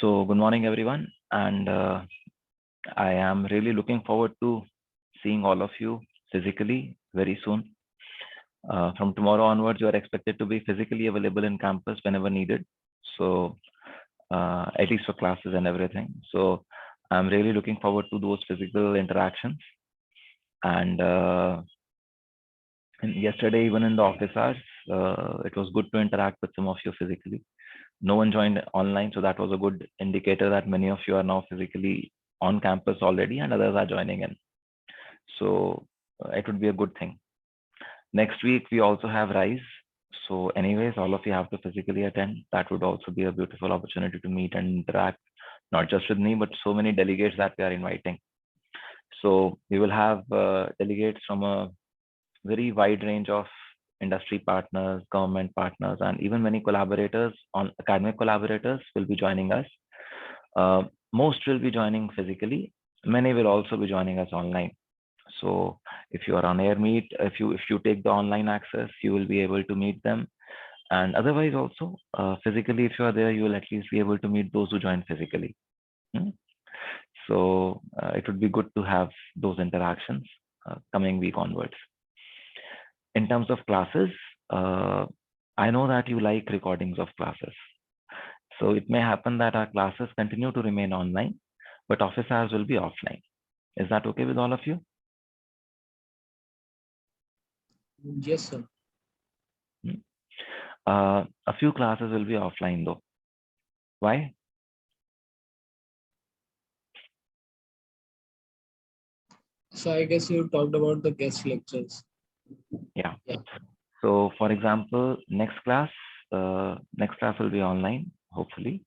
So good morning, everyone, and I am really looking forward to seeing all of you physically very soon. From tomorrow onwards, you are expected to be physically available in campus whenever needed. So at least for classes and everything. So I'm really looking forward to those physical interactions. And, and yesterday, even in the office hours, it was good to interact with some of you physically. No one joined online, so that was a good indicator that many of you are now physically on campus already and others are joining in. So it would be a good thing. Next week, we also have Rise. So anyways, all of you have to physically attend. That would also be a beautiful opportunity to meet and interact, not just with me, but so many delegates that we are inviting. So we will have delegates from a very wide range of industry partners, government partners, and even many collaborators on academic collaborators will be joining us. Most will be joining physically. Many will also be joining us online. So if you are on air meet, if you take the online access, you will be able to meet them. And otherwise also physically, if you are there, you will at least be able to meet those who join physically. So it would be good to have those interactions coming week onwards. In terms of classes, I know that you like recordings of classes. So it may happen that our classes continue to remain online, but office hours will be offline. Is that okay with all of you? Yes, sir. A few classes will be offline though. Why? So I guess you talked about the guest lectures. Yeah. So for example, next class will be online, hopefully.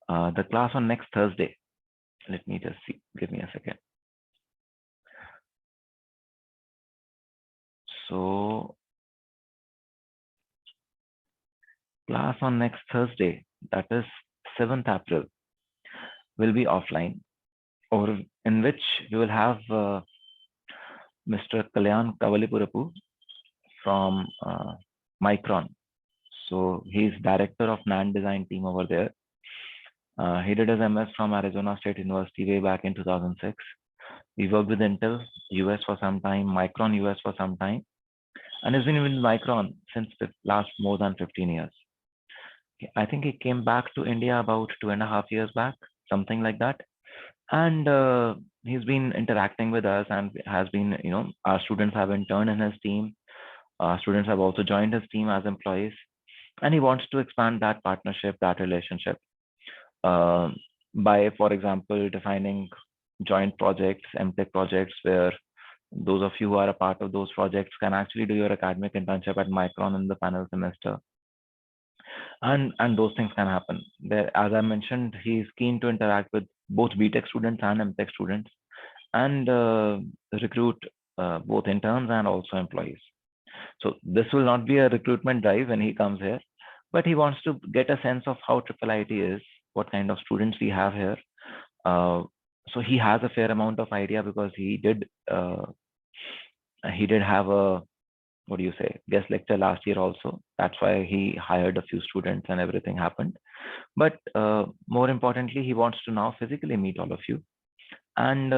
The class on next Thursday. Let me just see. Give me a second. So class on next Thursday, that is 7th April, will be offline, or in which you will have Mr. Kalyan Kavalipurapu from Micron. So he's director of NAND design team over there. He did his MS from Arizona State University way back in 2006. He worked with Intel US for some time, Micron US for some time, and has been with Micron since the last more than 15 years. I think he came back to India about 2.5 years back, something like that. And he's been interacting with us and has been, our students have interned in his team. Students have also joined his team as employees. And he wants to expand that partnership, that relationship by, for example, defining joint projects, MTech projects, where those of you who are a part of those projects can actually do your academic internship at Micron in the final semester. And those things can happen. There, as I mentioned, he's keen to interact with both BTech students and MTech students and recruit both interns and also employees. So this will not be a recruitment drive when he comes here, but he wants to get a sense of how IIIT is, what kind of students we have here. So he has a fair amount of idea because he did have a, what do you say, guest lecture last year also. That's why he hired a few students and everything happened. But more importantly, he wants to now physically meet all of you and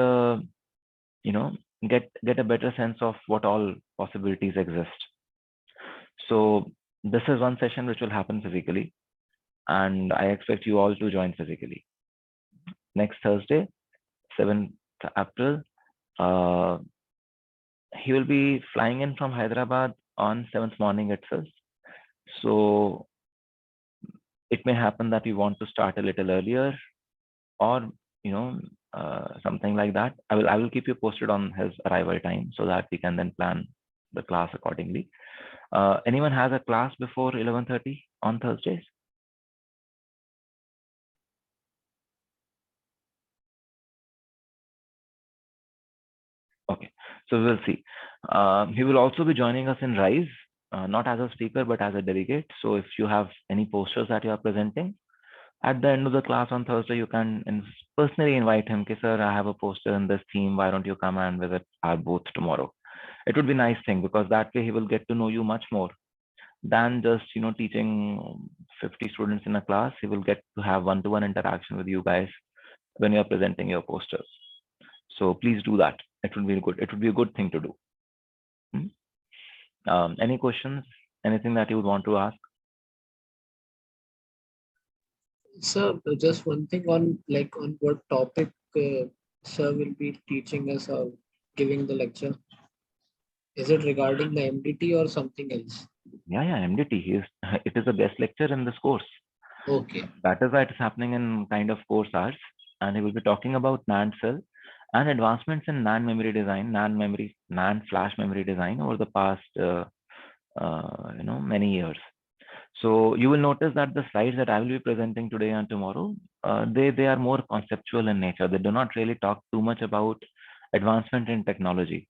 get a better sense of what all possibilities exist. So this is one session which will happen physically, and I expect you all to join physically. Next Thursday, 7th April, he will be flying in from Hyderabad on 7th morning itself. So it may happen that we want to start a little earlier, or something like that. I will keep you posted on his arrival time so that we can then plan the class accordingly. Anyone has a class before 11:30 on Thursdays? Okay, so we'll see. He will also be joining us in Rise, not as a speaker, but as a delegate. So if you have any posters that you are presenting, at the end of the class on Thursday, you can personally invite him. Okay, sir, I have a poster in this theme. Why don't you come and visit our booth tomorrow? It would be a nice thing because that way he will get to know you much more than just teaching 50 students in a class. He will get to have one-to-one interaction with you guys when you are presenting your posters. So please do that. It would be good. It would be a good thing to do. Any questions? Anything that you would want to ask? Sir, just one thing on what topic sir will be teaching us or giving the lecture. Is it regarding the MDT or something else? Yeah, MDT. It is a guest lecture in this course. Okay. That is why it is happening in kind of course hours, and he will be talking about NAND cell and advancements in NAND memory design, NAND Flash memory design over the past many years. So you will notice that the slides that I will be presenting today and tomorrow, they are more conceptual in nature. They do not really talk too much about advancement in technology.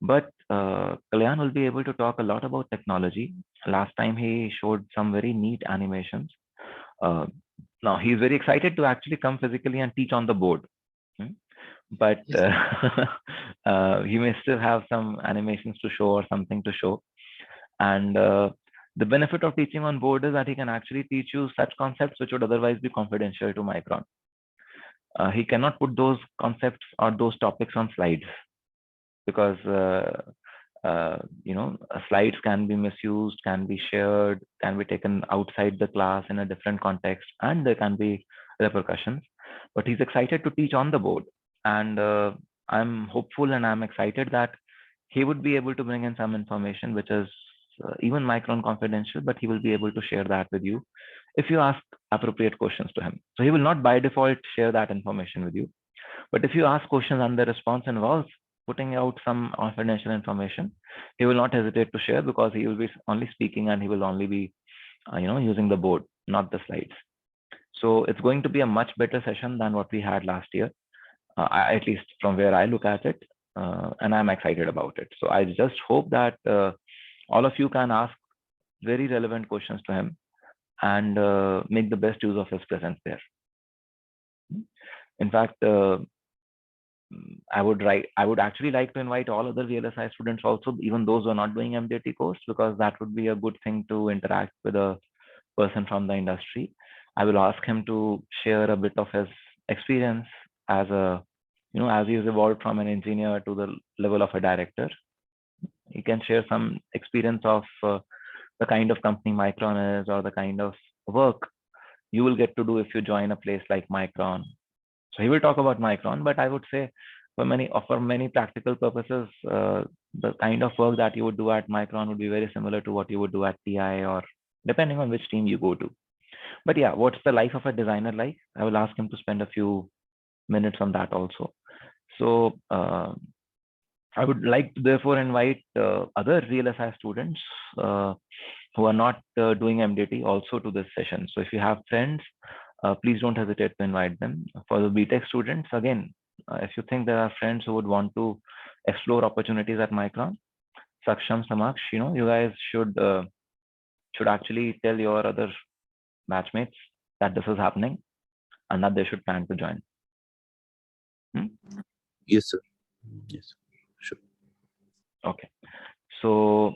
But Kalyan will be able to talk a lot about technology. Last time he showed some very neat animations. Now he's very excited to actually come physically and teach on the board. But he may still have some animations to show or something to show. And the benefit of teaching on board is that he can actually teach you such concepts which would otherwise be confidential to Micron. He cannot put those concepts or those topics on slides because slides can be misused, can be shared, can be taken outside the class in a different context, and there can be repercussions. But he's excited to teach on the board, and I'm hopeful and I'm excited that he would be able to bring in some information which is even Micron confidential, but he will be able to share that with you if you ask appropriate questions to him. So he will not by default share that information with you. But if you ask questions and the response involves putting out some confidential information, he will not hesitate to share because he will be only speaking and he will only be using the board, not the slides. So it's going to be a much better session than what we had last year, at least from where I look at it, and I'm excited about it. So I just hope that all of you can ask very relevant questions to him and make the best use of his presence there. In fact, I would actually like to invite all other VLSI students also, even those who are not doing MDT course, because that would be a good thing to interact with a person from the industry. I will ask him to share a bit of his experience as as he's evolved from an engineer to the level of a director. He can share some experience of the kind of company Micron is or the kind of work you will get to do if you join a place like Micron. So he will talk about Micron, but I would say for many practical purposes, the kind of work that you would do at Micron would be very similar to what you would do at TI or depending on which team you go to. But yeah, what's the life of a designer like? I will ask him to spend a few minutes on that also. So I would like to therefore invite other VLSI students who are not doing MDT also to this session. So if you have friends, please don't hesitate to invite them. For the BTech students, again, if you think there are friends who would want to explore opportunities at Micron, Saksham, Samaksh, you guys should actually tell your other batchmates that this is happening and that they should plan to join. Yes, sir. Yes, sure. Okay. So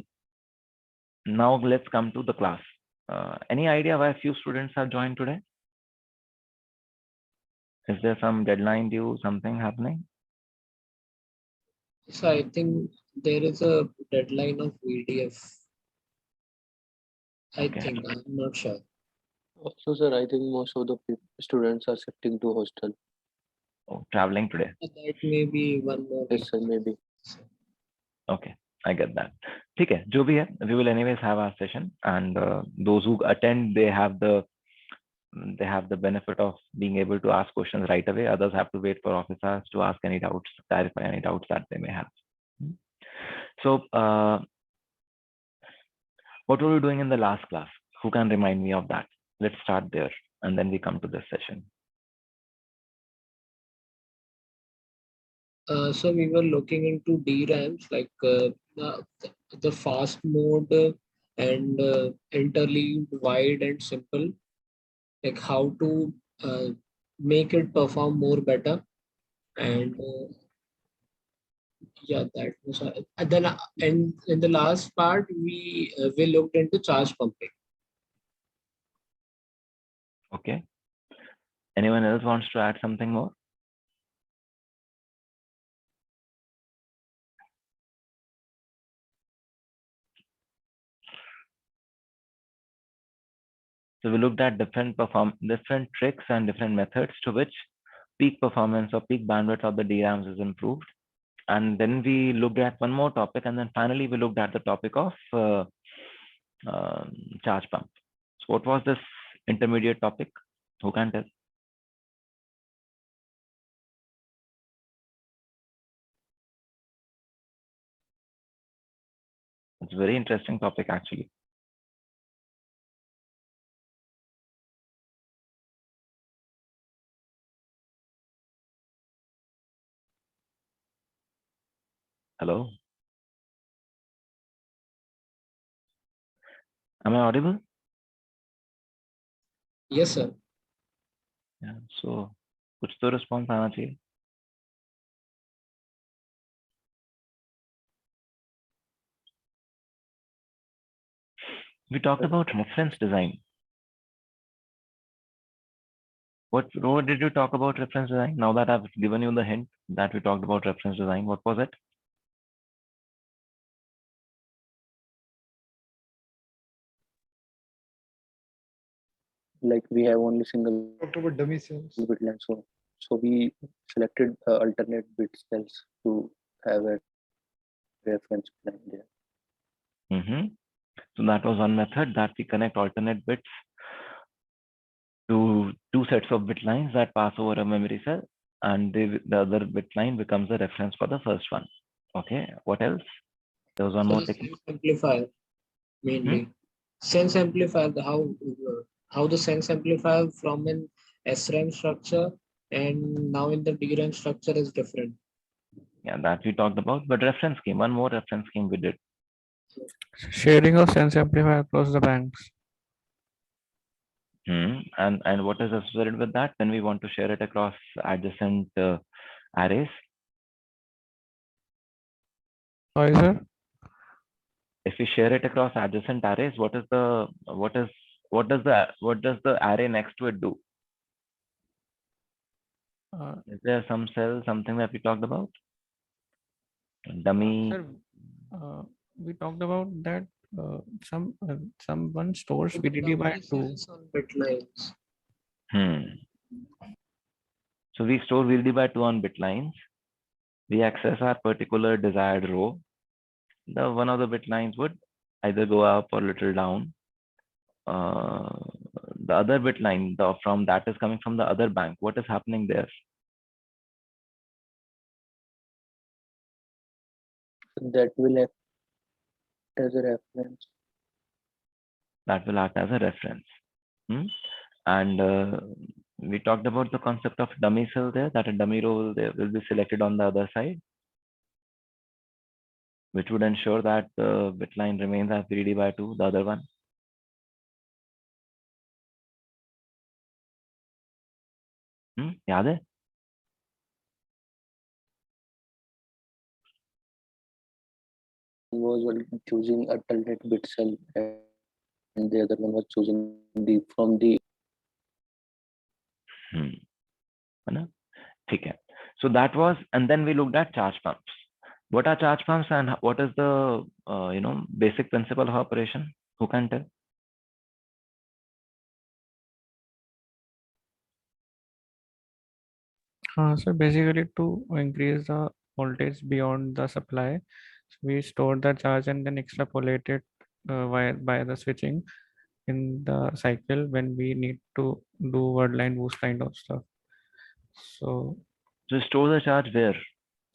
now let's come to the class. Any idea why few students have joined today? Is there some deadline due, something happening? So I think there is a deadline of VDF. I think, I'm not sure. So, sir, I think most of the students are shifting to hostel. Oh, traveling today. That may be one more. Yes, sir, maybe. Okay, I get that. Okay, जो भी है, we will anyways have our session, and those who attend, they have the benefit of being able to ask questions right away. Others have to wait for officers to ask any doubts, clarify any doubts that they may have. So, what were we doing in the last class? Who can remind me of that? Let's start there, and then we come to this session. So we were looking into DRAMs like the fast mode and interleaved, wide and simple, like how to make it perform more better. And Yeah, that was then in the last part we looked into charge pumping. Okay. Anyone else wants to add something more? So we looked at different tricks and different methods to which peak performance or peak bandwidth of the DRAMs is improved. And then we looked at one more topic, and then finally we looked at the topic of charge pump. So what was this intermediate topic? Who can tell? It's a very interesting topic actually. Hello? Am I audible? Yes, sir. Yeah. So कुछ तो response आना चाहिए. We talked about reference design. What did you talk about reference design? Now that I've given you the hint that we talked about reference design, what was it? Like we have only single Talked about dummy cells. bit line, so we selected alternate bit cells to have a reference line there. So that was one method, that we connect alternate bits to two sets of bit lines that pass over a memory cell, and the other bit line becomes a reference for the first one. Okay, what else? There was one So more the technique. sense amplifier mainly. Sense amplifier, how the sense amplifier from an SRAM structure and now in the DRAM structure is different. Yeah, that we talked about, but reference scheme, one more reference scheme we did. Sharing of sense amplifier across the banks. And what is associated with that when we want to share it across adjacent arrays? Sorry, sir. If we share it across adjacent arrays, what does the array next to it do? Is there some cell, something that we talked about? Dummy. Sir, we talked about that someone stores VDD by Dummy 2. cells on bit lines. So we store VDD by 2 on bit lines. We access our particular desired row. The one of the bit lines would either go up or little down. The other bit line from that is coming from the other bank. What is happening there? That will act as a reference. That will act as a reference. And we talked about the concept of dummy cell there, that a dummy row will be selected on the other side, which would ensure that the bit line remains as VDD by 2, the other one. याद है? Was choosing alternate bit cell and the other one was choosing from the Okay. So that was, and then we looked at charge pumps. What are charge pumps and what is the basic principle of operation? Who can tell? So basically to increase the voltage beyond the supply, so we store the charge and then extrapolate it by the switching in the cycle when we need to do word line boost kind of stuff. So store the charge where?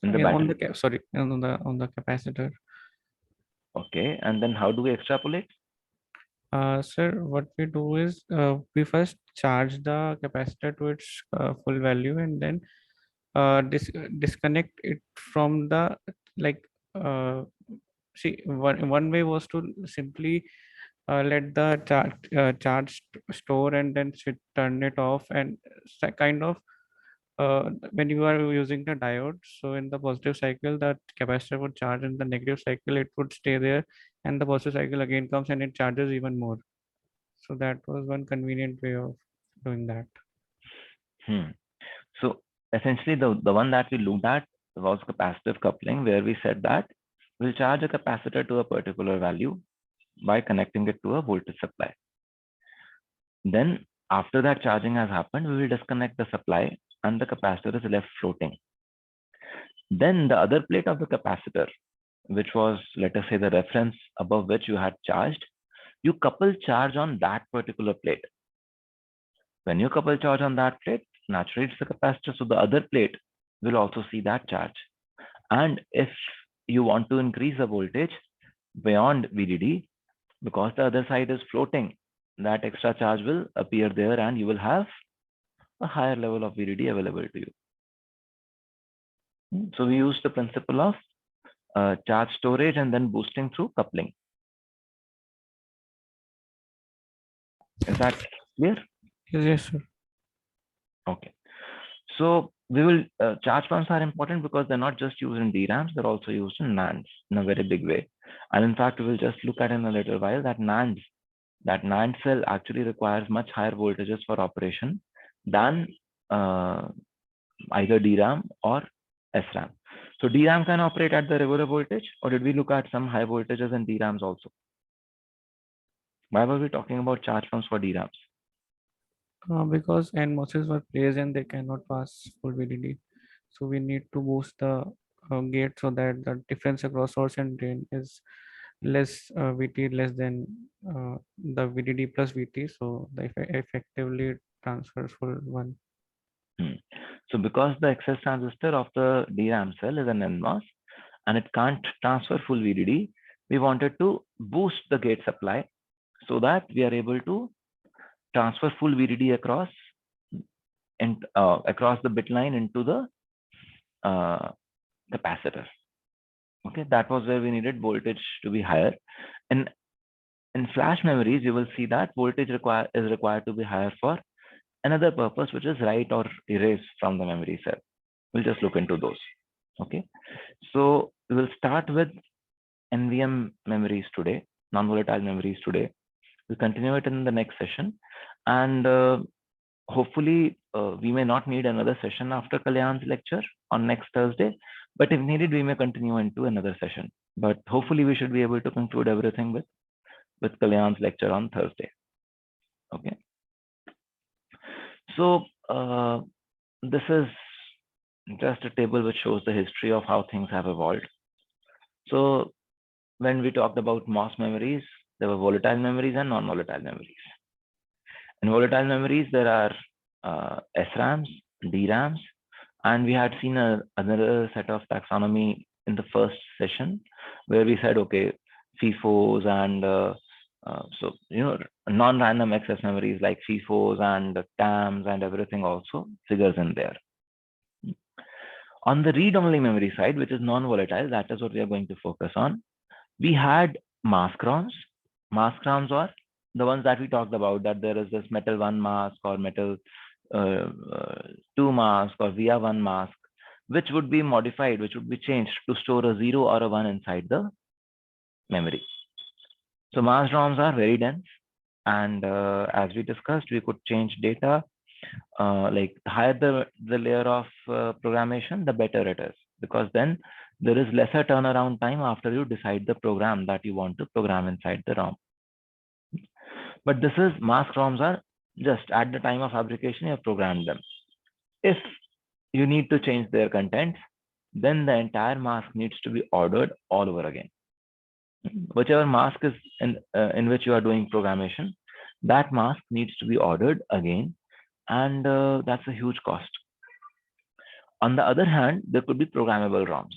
In the on battery. on the capacitor. Okay, and then how do we extrapolate? Sir, what we do is we first charge the capacitor to its full value and then disconnect it from the like see one way was to simply let the charge store and then turn it off and kind of when you are using the diode, so in the positive cycle, that capacitor would charge, in the negative cycle, it would stay there, and the positive cycle again comes and it charges even more. So that was one convenient way of doing that. So essentially, the one that we looked at was capacitive coupling, where we said that we'll charge a capacitor to a particular value by connecting it to a voltage supply. Then after that charging has happened, we will disconnect the supply and the capacitor is left floating. Then the other plate of the capacitor, which was, let us say, the reference above which you had charged, you couple charge on that particular plate. When you couple charge on that plate, naturally it's the capacitor, so the other plate will also see that charge. And if you want to increase the voltage beyond VDD, because the other side is floating, that extra charge will appear there and you will have a higher level of VDD available to you. So we use the principle of charge storage and then boosting through coupling. Is that clear? Yes, sir. Okay. So we will charge pumps are important because they're not just used in DRAMs, they're also used in NANDs in a very big way. And in fact, we will just look at in a little while that NAND cell actually requires much higher voltages for operation than either DRAM or SRAM. So DRAM can operate at the regular voltage, or did we look at some high voltages in DRAMs also? Why were we talking about charge pumps for DRAMs? Because NMOSes were placed and they cannot pass full VDD. So we need to boost the gate so that the difference across source and drain is less VT less than the VDD plus VT. So the effectively transfers full one. So because the excess transistor of the DRAM cell is an NMOS and it can't transfer full VDD, we wanted to boost the gate supply so that we are able to transfer full VDD across and across the bit line into the capacitor. Okay, that was where we needed voltage to be higher. And in flash memories, you will see that voltage is required to be higher for another purpose, which is write or erase from the memory cell. We'll just look into those. Okay, so we will start with NVM memories today, non-volatile memories today. We'll continue it in the next session, and hopefully we may not need another session after Kalyan's lecture on next Thursday, but if needed, we may continue into another session. But hopefully we should be able to conclude everything with Kalyan's lecture on Thursday. Okay. So this is just a table which shows the history of how things have evolved. So when we talked about MOS memories, there were volatile memories and non-volatile memories. In volatile memories, there are SRAMs, DRAMs, and we had seen another set of taxonomy in the first session where we said, okay, FIFOs and so, non-random access memories like FIFOs and TAMs and everything also figures in there. On the read-only memory side, which is non-volatile, that is what we are going to focus on. We had mask ROMs. Mask ROMs are the ones that we talked about, that there is this metal 1 mask or metal 2 mask or via 1 mask, which would be modified, which would be changed to store a 0 or a 1 inside the memory. So mask ROMs are very dense, and as we discussed, we could change data. Like the higher the layer of programmation, the better it is, because then there is lesser turnaround time after you decide the program that you want to program inside the ROM. But this is mask ROMs are just at the time of fabrication, you have programmed them. If you need to change their contents, then the entire mask needs to be ordered all over again. Whichever mask is in which you are doing programmation, that mask needs to be ordered again, and that's a huge cost. On the other hand, there could be programmable ROMs.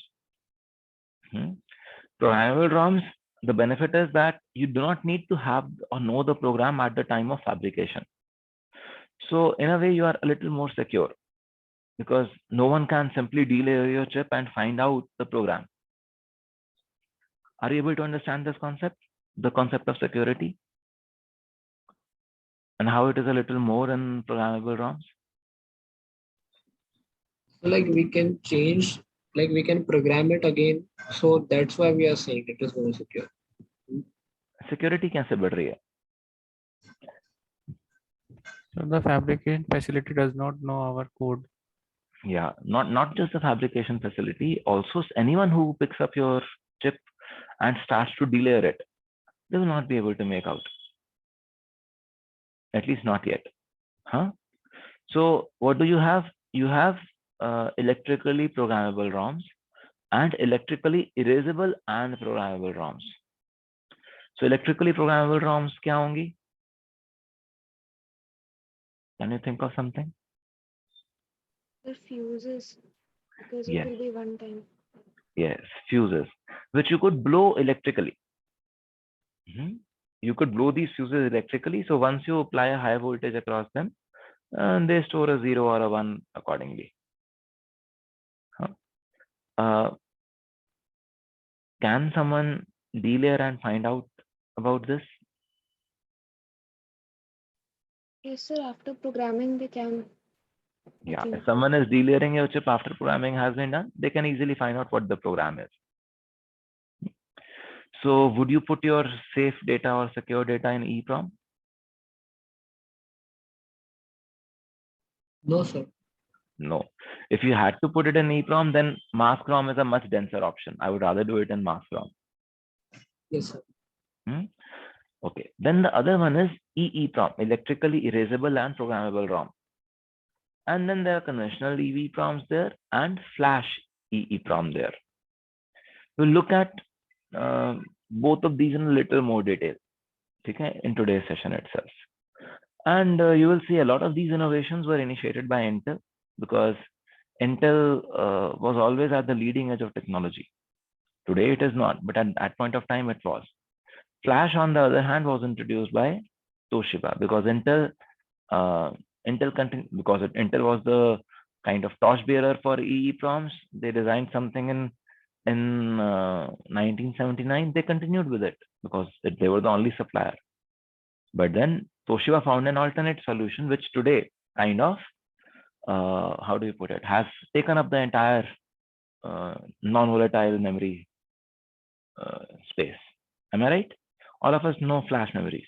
Programmable ROMs, the benefit is that you do not need to have or know the program at the time of fabrication. So in a way, you are a little more secure because no one can simply delayer your chip and find out the program. Are you able to understand this concept, the concept of security, and how it is a little more in programmable ROMs? So like we can change, like we can program it again. So that's why we are saying it is more secure. Security कैसे बढ़ रही है? So the fabrication facility does not know our code. Yeah, not just the fabrication facility, also anyone who picks up your chip and starts to delayer it, they will not be able to make out. At least not yet. Huh? So what do you have? You have electrically programmable ROMs and electrically erasable and programmable ROMs. So electrically programmable ROMs क्या होंगी? Can you think of something? The fuses, because Yes. it will be one time. Yes, fuses, which you could blow electrically. You could blow these fuses electrically. So once you apply a high voltage across them, they store a 0 or a 1 accordingly. Can someone delayer and find out about this? Yes, sir. After programming, they can. I Yeah, think. if someone is delayering your chip after programming has been done, they can easily find out what the program is. So would you put your safe data or secure data in EEPROM? No, sir. No. If you had to put it in EEPROM, then mask ROM is a much denser option. I would rather do it in mask ROM. Yes, sir. Okay. Then the other one is EEPROM, electrically erasable and programmable ROM. And then there are conventional EEPROMs there and flash EEPROM there. We'll look at both of these in a little more detail, okay, in today's session itself. And you will see a lot of these innovations were initiated by Intel, because Intel was always at the leading edge of technology. Today it is not, but at that point of time it was. Flash, on the other hand, was introduced by Toshiba, because Intel was the kind of torchbearer for EEPROMs. They designed something in 1979. They continued with it because they were the only supplier. But then Toshiba found an alternate solution, which today kind of, how do you put it, has taken up the entire non-volatile memory space. Am I right? All of us know flash memories.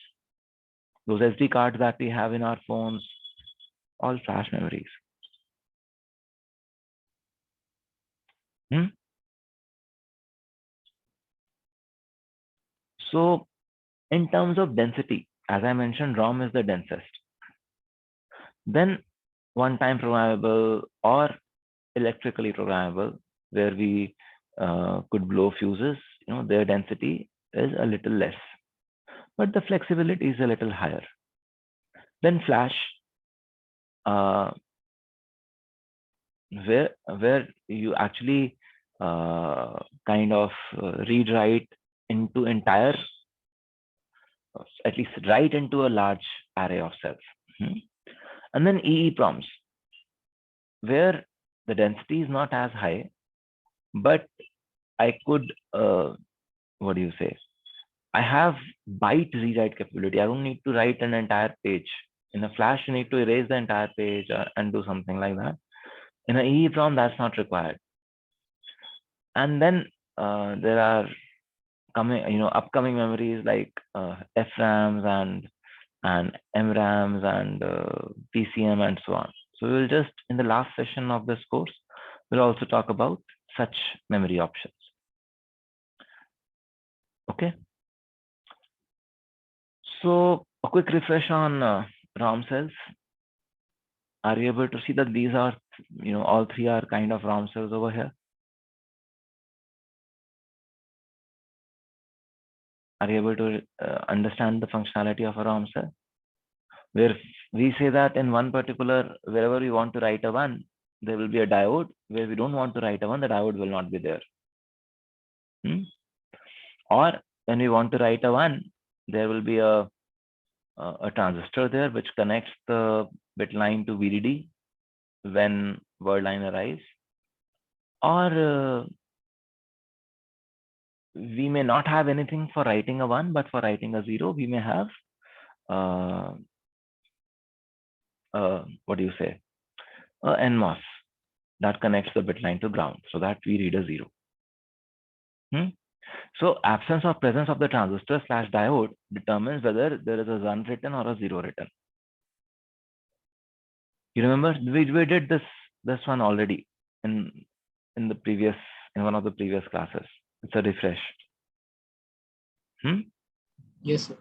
Those SD cards that we have in our phones, all flash memories. So in terms of density, as I mentioned, ROM is the densest. Then one-time programmable or electrically programmable, where we could blow fuses, their density is a little less, but the flexibility is a little higher. Then flash, where you actually kind of read write into entire, at least write into a large array of cells. And then EEPROMs, where the density is not as high, but I could, what do you say? I have byte rewrite capability. I don't need to write an entire page. In a flash, you need to erase the entire page and do something like that. In an EEPROM, that's not required. And then there are upcoming memories like FRAMs and MRAMs and PCM and so on. So we will just, in the last session of this course, we'll also talk about such memory options. Okay. So a quick refresh on ROM cells. Are you able to see that these are, all three are kind of ROM cells over here? Are you able to understand the functionality of a ROM cell? Where we say that in one particular, wherever we want to write a 1, there will be a diode. Where we don't want to write a 1, the diode will not be there. Or when we want to write a 1, there will be a transistor there which connects the bit line to VDD when word line arrives. Or we may not have anything for writing a 1, but for writing a 0, we may have what do you say? NMOS. that connects the bit line to ground, so that we read a 0. So absence or presence of the transistor / diode determines whether there is a 1 written or a 0 written. You remember we did this one already in one of the previous classes. It's a refresh. Yes, sir.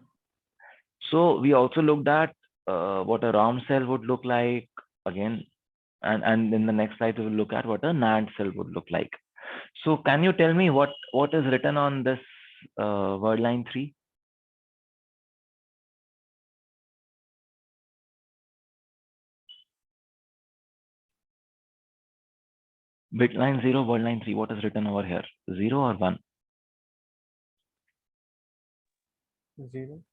So we also looked at what a ROM cell would look like again, and in the next slide we will look at what a NAND cell would look like. So can you tell me what is written on this word line 3? Bit line 0, word line 3, what is written over here? 0 or 1? 0.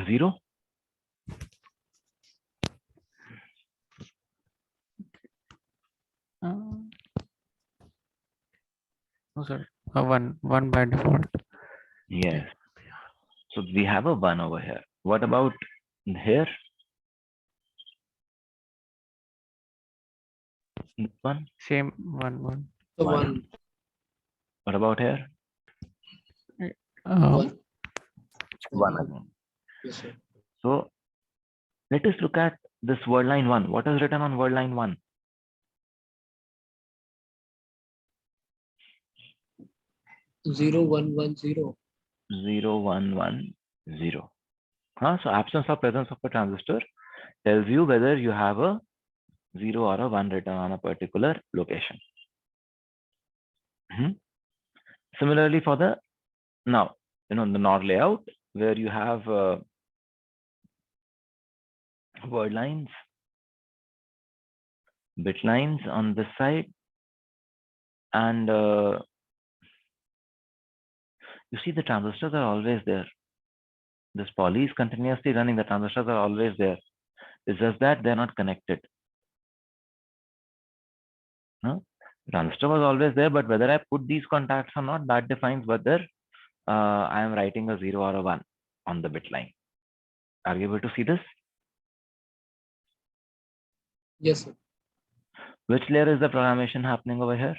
0? No, sir. 1 by default. Yes. So we have a 1 over here. What about here? This one? Same 1. So 1. 1. What about here? 1. 1 again. Yes, sir. So let us look at this word line 1. What is written on word line 1? 0, 1, 1, 0. 0, 1, 1, 0. So absence or presence of a transistor tells you whether you have a 0 or a 1 written on a particular location. Similarly for the now, the NOR layout where you have word lines, bit lines on this side, and you see the transistors are always there. This poly is continuously running. The transistors are always there. It's just that they're not connected. The transistor was always there, but whether I put these contacts or not, that defines whether I am writing a 0 or a 1 on the bit line. Are you able to see this? Yes, sir. Which layer is the programmation happening over here?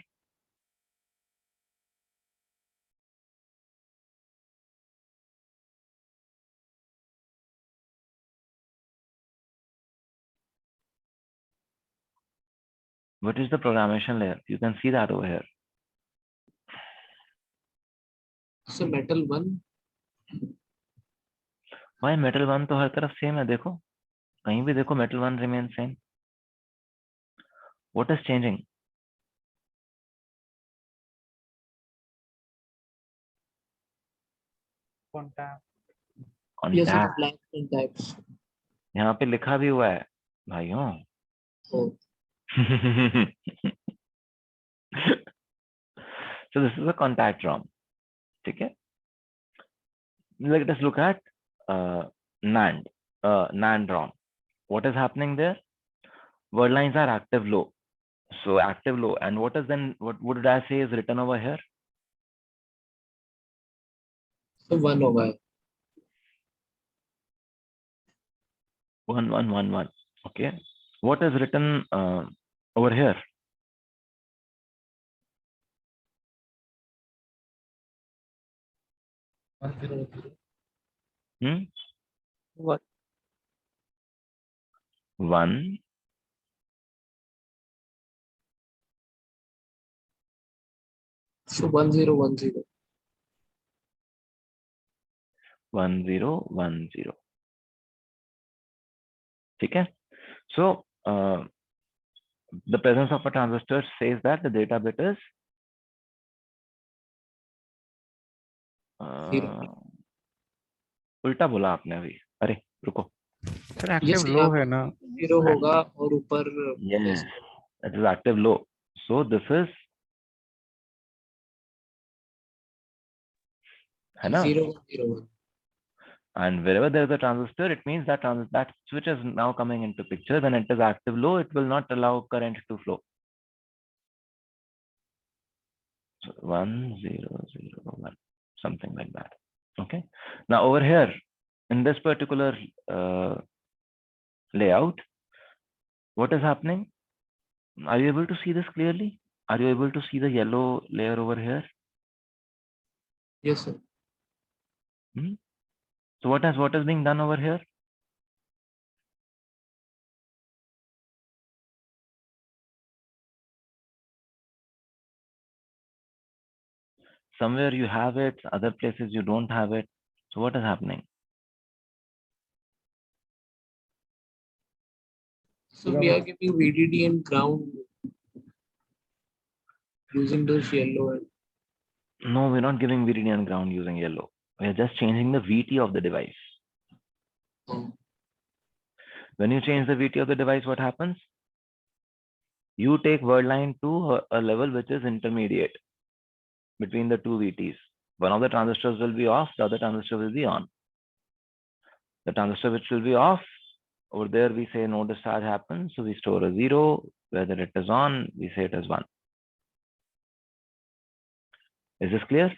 What is the programmation layer? You can see that over here. So metal 1. Why metal 1 तो हर तरफ same है देखो कहीं भी देखो metal 1 remains same. What is changing? Contact. Yes, sir. Contact. Black contacts. यहाँ पे लिखा भी हुआ है भाइयों. Oh. So this is a contact ROM. Okay. Let us look at NAND ROM. What is happening there? Word lines are active low. So active low. And what is then what did I say is written over here? So 1 over. 1, 1, 1, 1. Okay. What is written over here? What? 1. So 1, 0, 1, 0. 1, 0, 1, 0. Okay. So the presence of a transistor says that the data bit is उल्टा बोला आपने अभी. अरे रुको. Sir active low है ना. 0 होगा और ऊपर. Yes, it is active low. So this is है ना? 0, 1, 0, 1. And wherever there is a transistor, it means that that switch is now coming into picture. When it is active low, it will not allow current to flow. So 1, 0, 0, 1, something like that. Okay. Now over here, in this particular layout, what is happening? Are you able to see this clearly? Are you able to see the yellow layer over here? Yes, sir. So what is being done over here? Somewhere you have it, other places you don't have it. So what is happening? So we are giving VDD and ground using those yellow and No, we're not giving VDD and ground using yellow. We're just changing the VT of the device. When you change the VT of the device, what happens? You take word line to a level which is intermediate between the two VTs. One of the transistors will be off, the other transistor will be on. The transistor which will be off, over there we say no discharge happens, so we store a 0. Whether it is on, we say it is 1. Is this clear?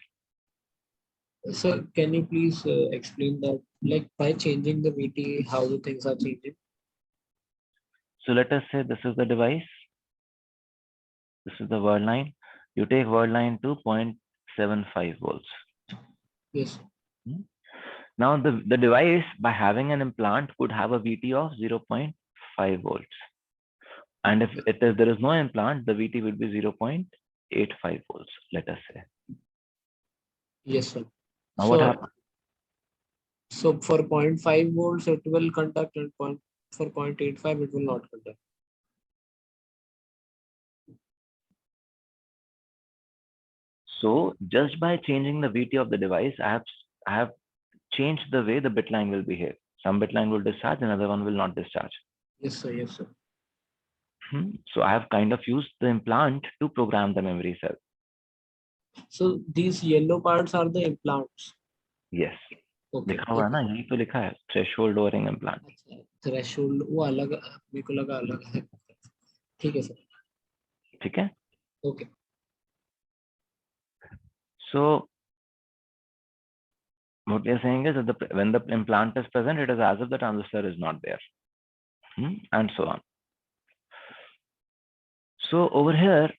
Sir, can you please explain that, like by changing the VT, how the things are changing? So let us say this is the device. This is the word line. You take word line to 0.75 volts. Yes. Now the device, by having an implant, could have a VT of 0.5 volts. And if there is no implant, the VT will be 0.85 volts, let us say. Yes, sir. Now what happens? So for 0.5 volts, it will conduct, and for 0.85, it will not conduct. So just by changing the VT of the device, I have changed the way the bit line will behave. Some bit line will discharge, another one will not discharge. Yes, sir. Yes, sir. So I have kind of used the implant to program the memory cell. So these yellow parts are the implants. Yes. Okay. लिखा हुआ है ना, यही तो लिखा है, threshold lowering implant. Threshold वो अलग, मेरे को लगा अलग है. ठीक है सर. ठीक है? Okay. So what we are saying is that when the implant is present, it is as if the transistor is not there, and so on. So over here,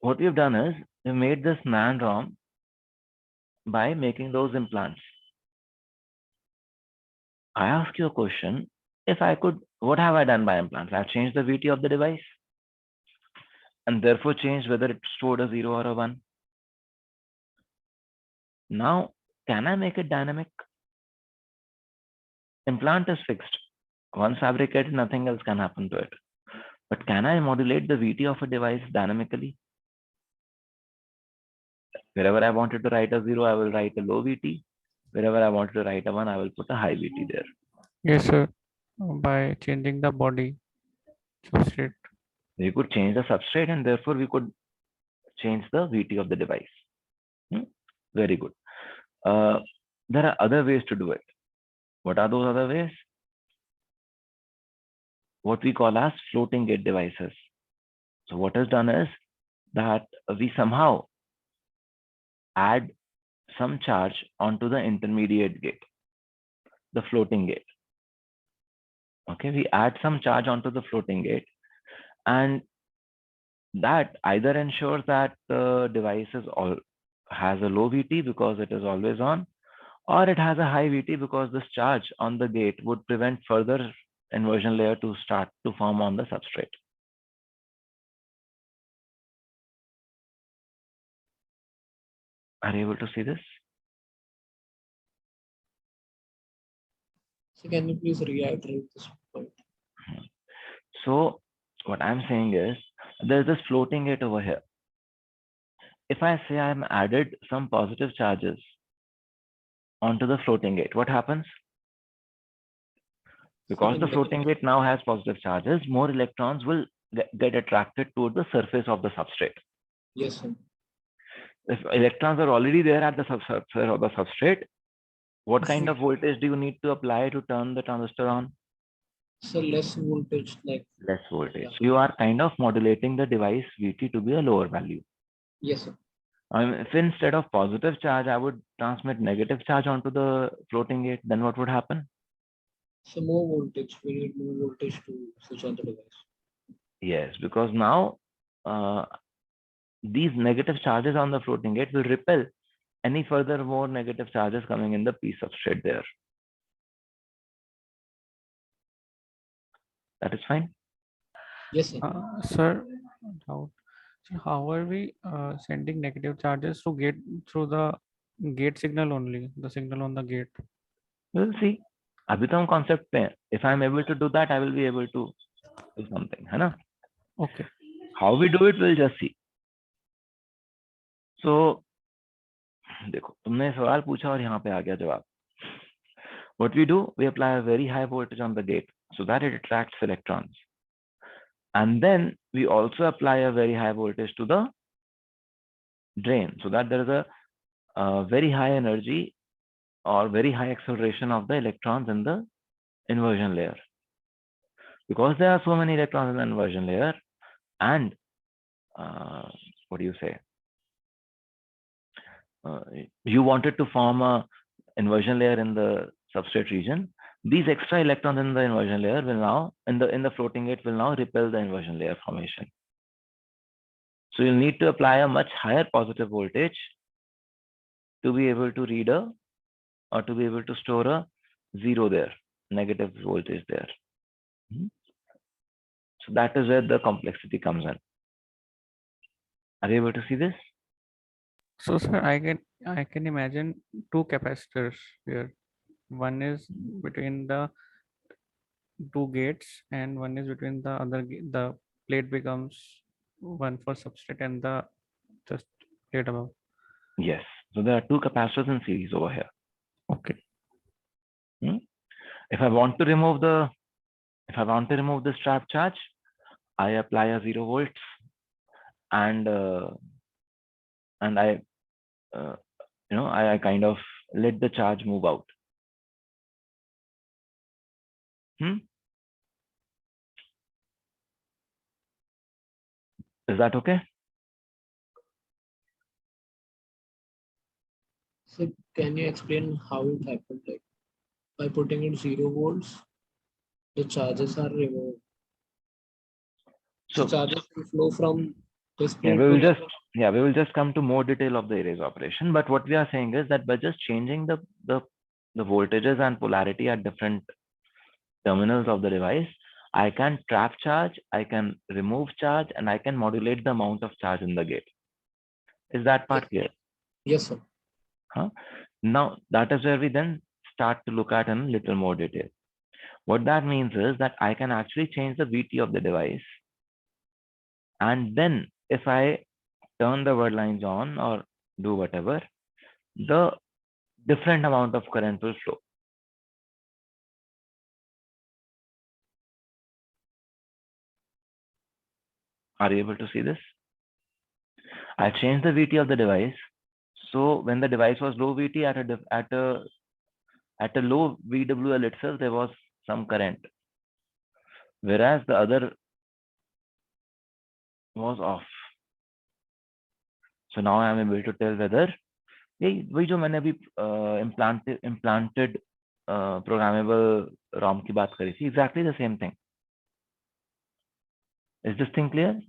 what we've done is we made this NAND ROM by making those implants. I ask you a question. If I could, what have I done by implants? I've changed the VT of the device and therefore changed whether it stored a 0 or a 1. Now, can I make it dynamic? Implant is fixed. Once fabricated, nothing else can happen to it. But can I modulate the VT of a device dynamically? Wherever I wanted to write a 0, I will write a low VT. Wherever I wanted to write a 1, I will put a high VT there. Yes, sir. By changing the body substrate. We could change the substrate and therefore we could change the VT of the device. Very good. There are other ways to do it. What are those other ways? What we call as floating gate devices. So what is done is that we somehow add some charge onto the intermediate gate, the floating gate. Okay, we add some charge onto the floating gate, and that either ensures that the device has a low VT because it is always on, or it has a high VT because this charge on the gate would prevent further inversion layer to start to form on the substrate. Are you able to see this? So can you please reiterate this point? So what I'm saying is there's this floating gate over here. If I say I'm added some positive charges onto the floating gate, what happens? Because the floating gate now has positive charges, more electrons will get attracted toward the surface of the substrate. Yes, sir. If electrons are already there at the surface of the substrate, what kind of voltage do you need to apply to turn the transistor on? So less voltage, like Less voltage. Yeah. So you are kind of modulating the device VT to be a lower value. yes, sir. If instead of positive charge, I would transmit negative charge onto the floating gate, then what would happen? So more voltage. We need more voltage to switch on the device. Yes, because now these negative charges on the floating gate will repel any further more negative charges coming in the P substrate there. That is fine. Yes, sir. Sir, doubt. So how are we sending negative charges to gate through the gate signal only, the signal on the gate? We'll see. अभी तो हम concept पे हैं. If I'm able to do that, I will be able to do something, है ना? Okay. How we do it, we'll just see. So, देखो, तुमने सवाल पूछा और यहाँ पे आ गया जवाब. What we do, we apply a very high voltage on the gate so that it attracts electrons. And then we also apply a very high voltage to the drain so that there is a very high energy or very high acceleration of the electrons in the inversion layer. Because there are so many electrons in the inversion layer, and what do you say? You wanted to form a inversion layer in the substrate region. These extra electrons in the inversion layer will now, in the floating gate, will now repel the inversion layer formation. So you'll need to apply a much higher positive voltage to be able to read or to be able to store a zero there, negative voltage there. So that is where the complexity comes in. Are you able to see this? So sir, I can imagine two capacitors here. One is between the two gates and one is between the the plate becomes one for substrate and the just plate above. Yes. So there are two capacitors in series over here. Okay. If I want to remove this trap charge, I apply a 0 volts and I I kind of let the charge move out. Is that okay? So can you explain how it happened? Like by putting in 0 volts, the charges are removed. So So charges will flow from this yeah, plate we to will just come to more detail of the erase operation. But what we are saying is that by just changing the voltages and polarity at different terminals of the device, I can trap charge, I can remove charge, and I can modulate the amount of charge in the gate. Is that part clear? Yes, sir. Now that is where we then start to look at in a little more detail. What that means is that I can actually change the VT of the device. And then if I turn the word lines on or do whatever, the different amount of current will flow. Are you able to see this? I changed the VT of the device. So when the device was low VT at a low VWL itself, there was some current, whereas the other was off. So now I am able to tell whether वही जो मैंने अभी implanted programmable ROM की बात करी थी, exactly the same thing. Is this thing clear?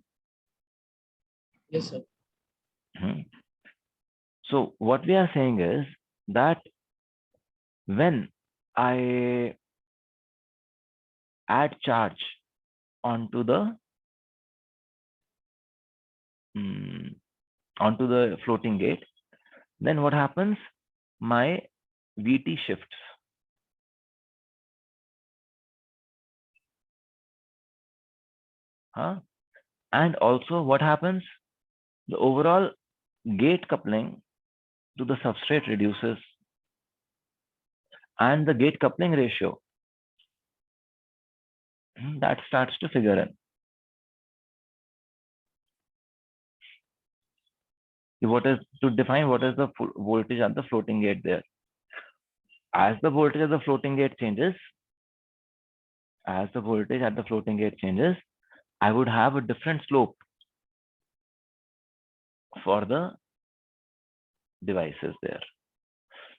Yes, sir. So what we are saying is that when I add charge onto the floating gate, then what happens? My VT shifts. And also what happens? The overall gate coupling to the substrate reduces, and the gate coupling ratio that starts to figure in. What is to define what is the voltage at the floating gate there? As the voltage at the floating gate changes, I would have a different slope for the devices there.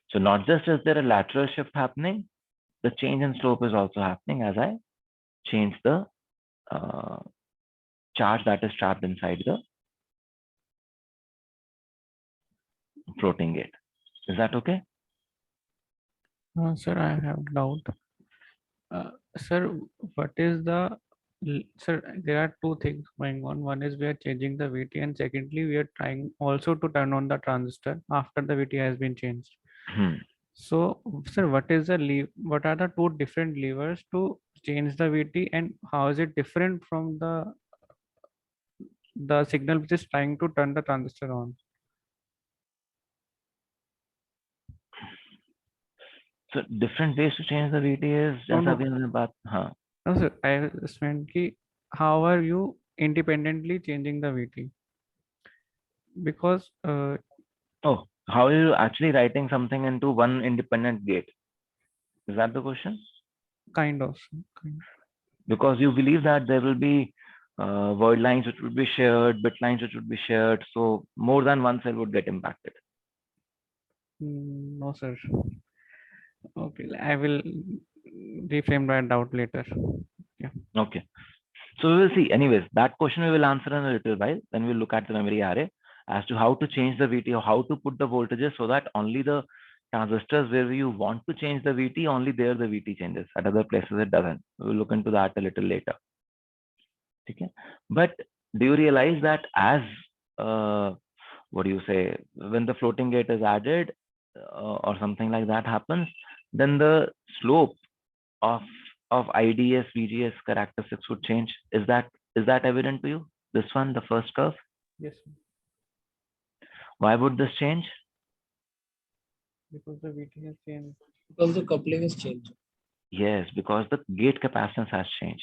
So not just is there a lateral shift happening, the change in slope is also happening as I change the charge that is trapped inside the floating gate. Is that okay? Sir, I have a doubt. Sir, what is the sir? There are two things going on. One is we are changing the VT, and secondly, we are trying also to turn on the transistor after the VT has been changed. Hmm. So, sir, what is the what are the two different levers to change the VT, and how is it different from the signal which is trying to turn the transistor on? So different ways to change the VT is No, जैसा no, अभी हमने बात हाँ. no, sir. I just meant कि how are you independently changing the VT? Because Oh, how are you actually writing something into one independent gate? Is that the question? kind of. Kind Because you believe that there will be word lines which would be shared, bit lines which would be shared, so more than one cell would get impacted. No, sir. Okay, I will reframe that doubt later. Yeah. Okay. So we will see. Anyways, that question we will answer in a little while. Then we'll look at the memory array as to how to change the VT or how to put the voltages so that only the transistors where you want to change the VT, only there the VT changes. At other places it doesn't. We'll look into that a little later. Okay. But do you realize that as what do you say, when the floating gate is added or something like that happens, then the slope of IDS VGS characteristics would change. Is that evident to you? This one, the first curve. Yes, sir. Why would this change? Because the VT has changed. Because the coupling is changed. Yes, because the gate capacitance has changed.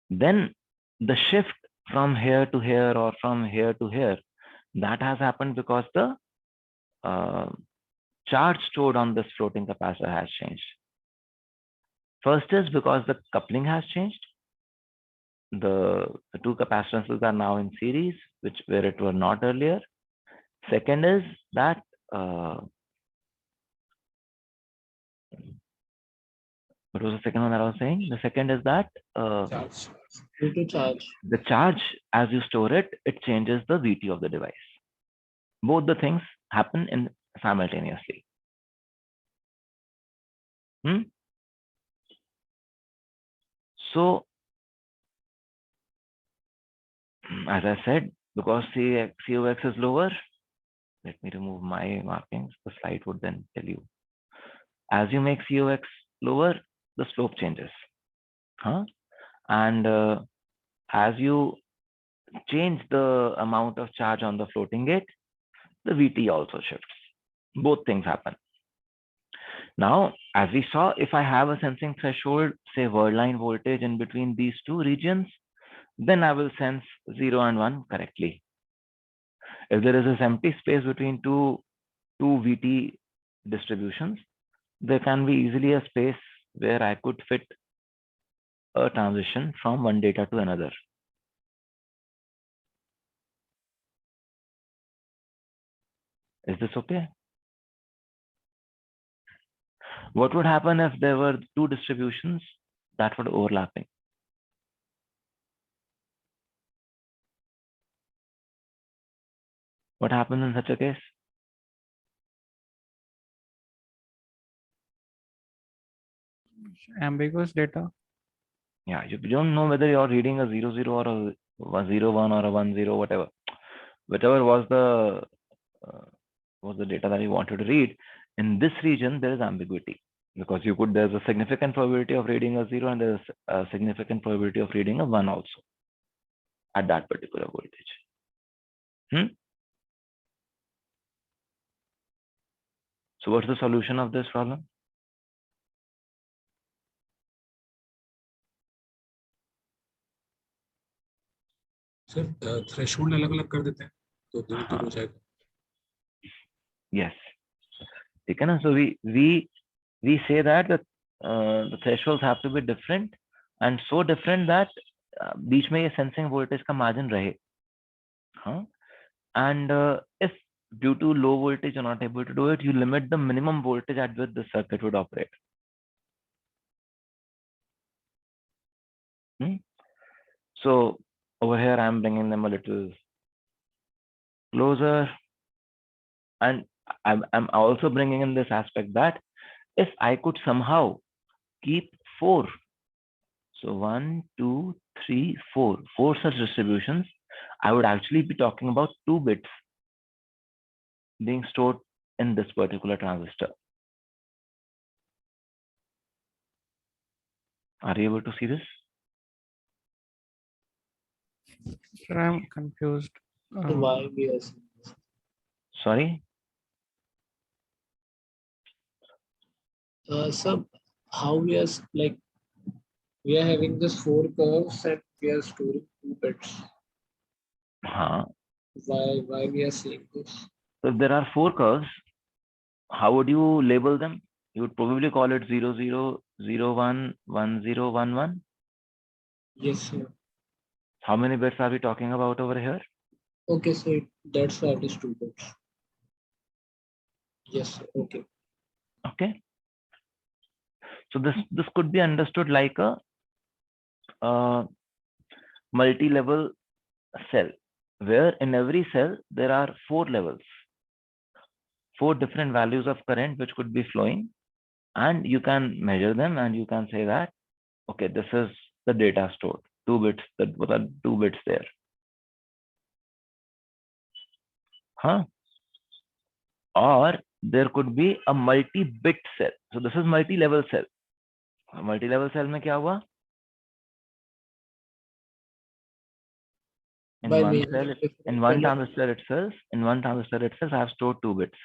Then the shift from here to here or from here to here, that has happened because the charge stored on this floating capacitor has changed. First is because the coupling has changed. The two capacitances are now in series, where it were not earlier. Second is that what was the second one that I was saying? The second is that Charge. Due to charge. the charge, as you store it, it changes the VT of the device. Both the things happen simultaneously. So, as I said, because COX is lower, let me remove my markings. The slide would then tell you. As you make COX lower, the slope changes. And as you change the amount of charge on the floating gate, the VT also shifts. Both things happen. Now, as we saw, if I have a sensing threshold, say word line voltage in between these two regions, then I will sense 0 and 1 correctly. If there is this empty space between two VT distributions, there can be easily a space where I could fit a transition from one data to another. Is this okay? What would happen if there were two distributions that were overlapping? What happens in such a case? Ambiguous data. Yeah, you don't know whether you're reading a 00 or a 01 or a 10, whatever. Whichever was the data that you wanted to read. In this region, there is ambiguity because there's a significant probability of reading a 0 and there's a significant probability of reading a 1 also at that particular voltage. So what's the solution of this problem? Sir threshold अलग अलग कर देते हैं तो दूर दूर हो जाएगा. Yes. So we say that the thresholds have to be different and so different that बीच में ये sensing voltage का margin रहे. And if due to low voltage you're not able to do it, you limit the minimum voltage at which the circuit would operate. So Over here, I'm bringing them a little closer. And I'm also bringing in this aspect that if I could somehow keep 4, so 1, 2, 3, 4 such distributions, I would actually be talking about 2 bits being stored in this particular transistor. Are you able to see this? Sir, I'm confused. So why we are seeing this? Sorry? So how we are like we are having this 4 curves and we are storing 2 bits. Huh. Why we are seeing this? So if there are 4 curves, how would you label them? You would probably call it 0, 0, 0, 1, 1, 0, 1, 1. Yes, sir. How many bits are we talking about over here? Okay, so that's why it is 2 bits. Yes, sir. Okay. Okay. So this could be understood like a multi-level cell, where in every cell there are 4 levels, 4 different values of current which could be flowing, and you can measure them and you can say that, okay, this is the data stored, 2 bits, that what are 2 bits there. Huh? Or there could be a multi-bit cell. So this is multi-level cell. Multi-level cell में क्या हुआ? In By one measuring cell, different in one elements. transistor itself, I have stored 2 bits.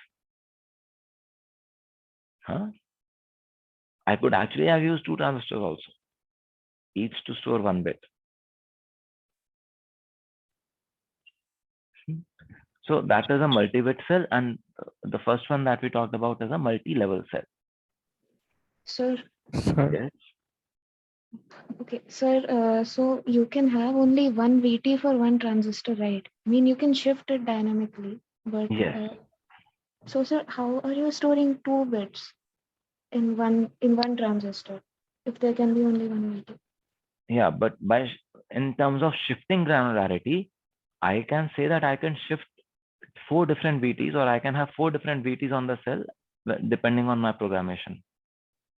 Huh? I could actually have used 2 transistors also, each to store 1 bit. So that is a multi-bit cell, and the first one that we talked about is a multi-level cell. Sir, Sir, Yes. okay, sir, so you can have only one VT for one transistor, right? I mean, you can shift it dynamically, but Yes. so sir, how are you storing 2 bits in one transistor if there can be only one VT? Yeah, but in terms of shifting granularity, I can say that I can shift 4 different VTs, or I can have 4 different VTs on the cell depending on my programmation.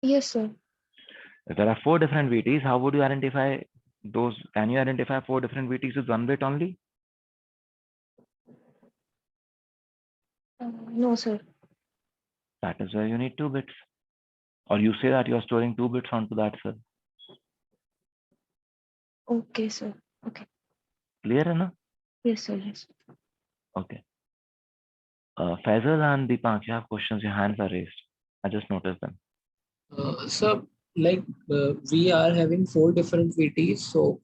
Yes, sir. If there are 4 different VTs, how would you identify those? Can you identify 4 different VTs with 1 bit only? No, sir. That is where you need 2 bits. Or you say that you are storing 2 bits onto that cell. Okay, sir. Okay. Clear enough? Yes, sir. Yes. Okay. Faisal and Deepak, you have questions, your hands are raised. I just noticed them. So like we are having 4 different VTs. So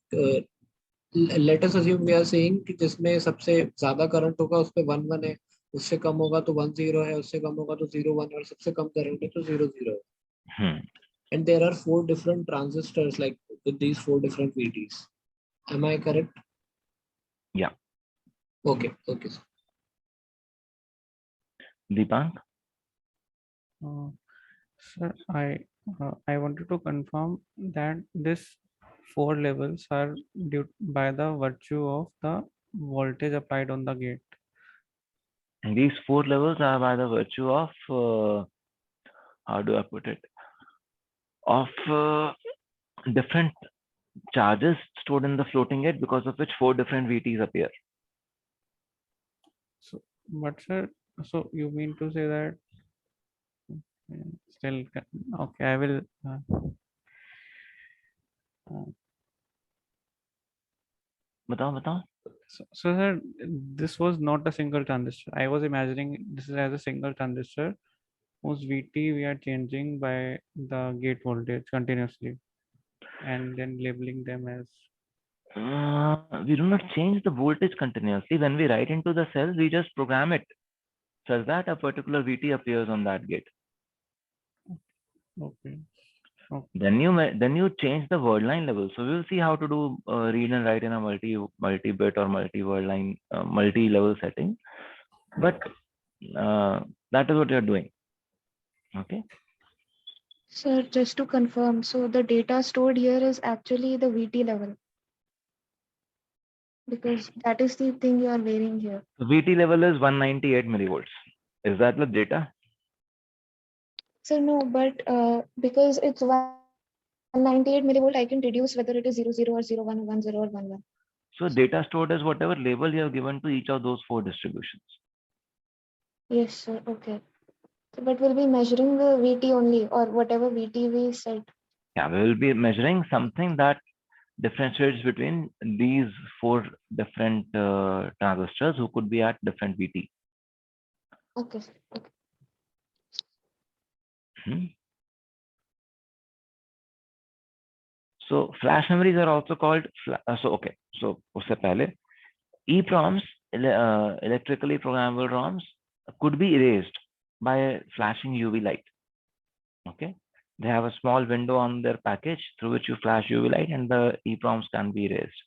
let us assume we are saying कि जिसमें सबसे ज्यादा current होगा उस पे 1 1 है, उससे कम होगा तो 1 0 है, उससे कम होगा तो 0 1 और सबसे कम करंट है तो 0 0 है. And there are 4 different transistors like with these 4 different VTs. Am I correct? Yeah. Okay. Okay. Deepak? sir, I wanted to confirm that this 4 levels are due by the virtue of the voltage applied on the gate. And these 4 levels are by the virtue of, how do I put it? Of different charges stored in the floating gate, because of which 4 different VTs appear. So, but sir, so you mean to say that still okay? I will. Batao. So, sir, this was not a single transistor. I was imagining this is as a single transistor whose VT we are changing by the gate voltage continuously, and then labeling them as. We do not change the voltage continuously. When we write into the cell, we just program it such that a particular VT appears on that gate. Okay. Then you change the word line level. So we will see how to do read and write in a multi-bit or multi-word line, multi-level setting. But that is what you're doing. Okay. Sir, just to confirm, so the data stored here is actually the VT level. Because that is the thing you are wearing here. So VT level is 198 millivolts. Is that the data? So no, but because it's 198 millivolt, I can deduce whether it is 00 or 01, 10 or 11. So data stored as whatever label you have given to each of those 4 distributions. Yes, sir. Okay. So, but we'll be measuring the VT only, or whatever VT we set. Yeah, we will be measuring something that differentiates between these 4 different transistors who could be at different VT. Okay, sir. Okay. Hmm. So flash memories are also called so usse pehle EPROMs, electrically programmable ROMs, could be erased by flashing UV light. Okay, they have a small window on their package through which you flash UV light, and the EPROMs can be erased.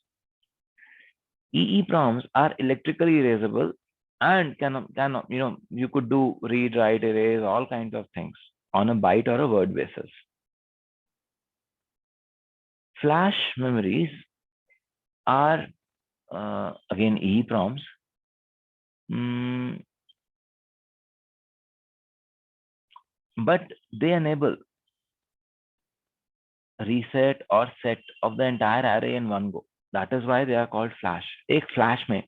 EEPROMs are electrically erasable and can you could do read, write, erase, all kinds of things on a byte or a word basis. Flash memories are again EEPROMs. But they enable reset or set of the entire array in one go. That is why they are called flash. एक flash में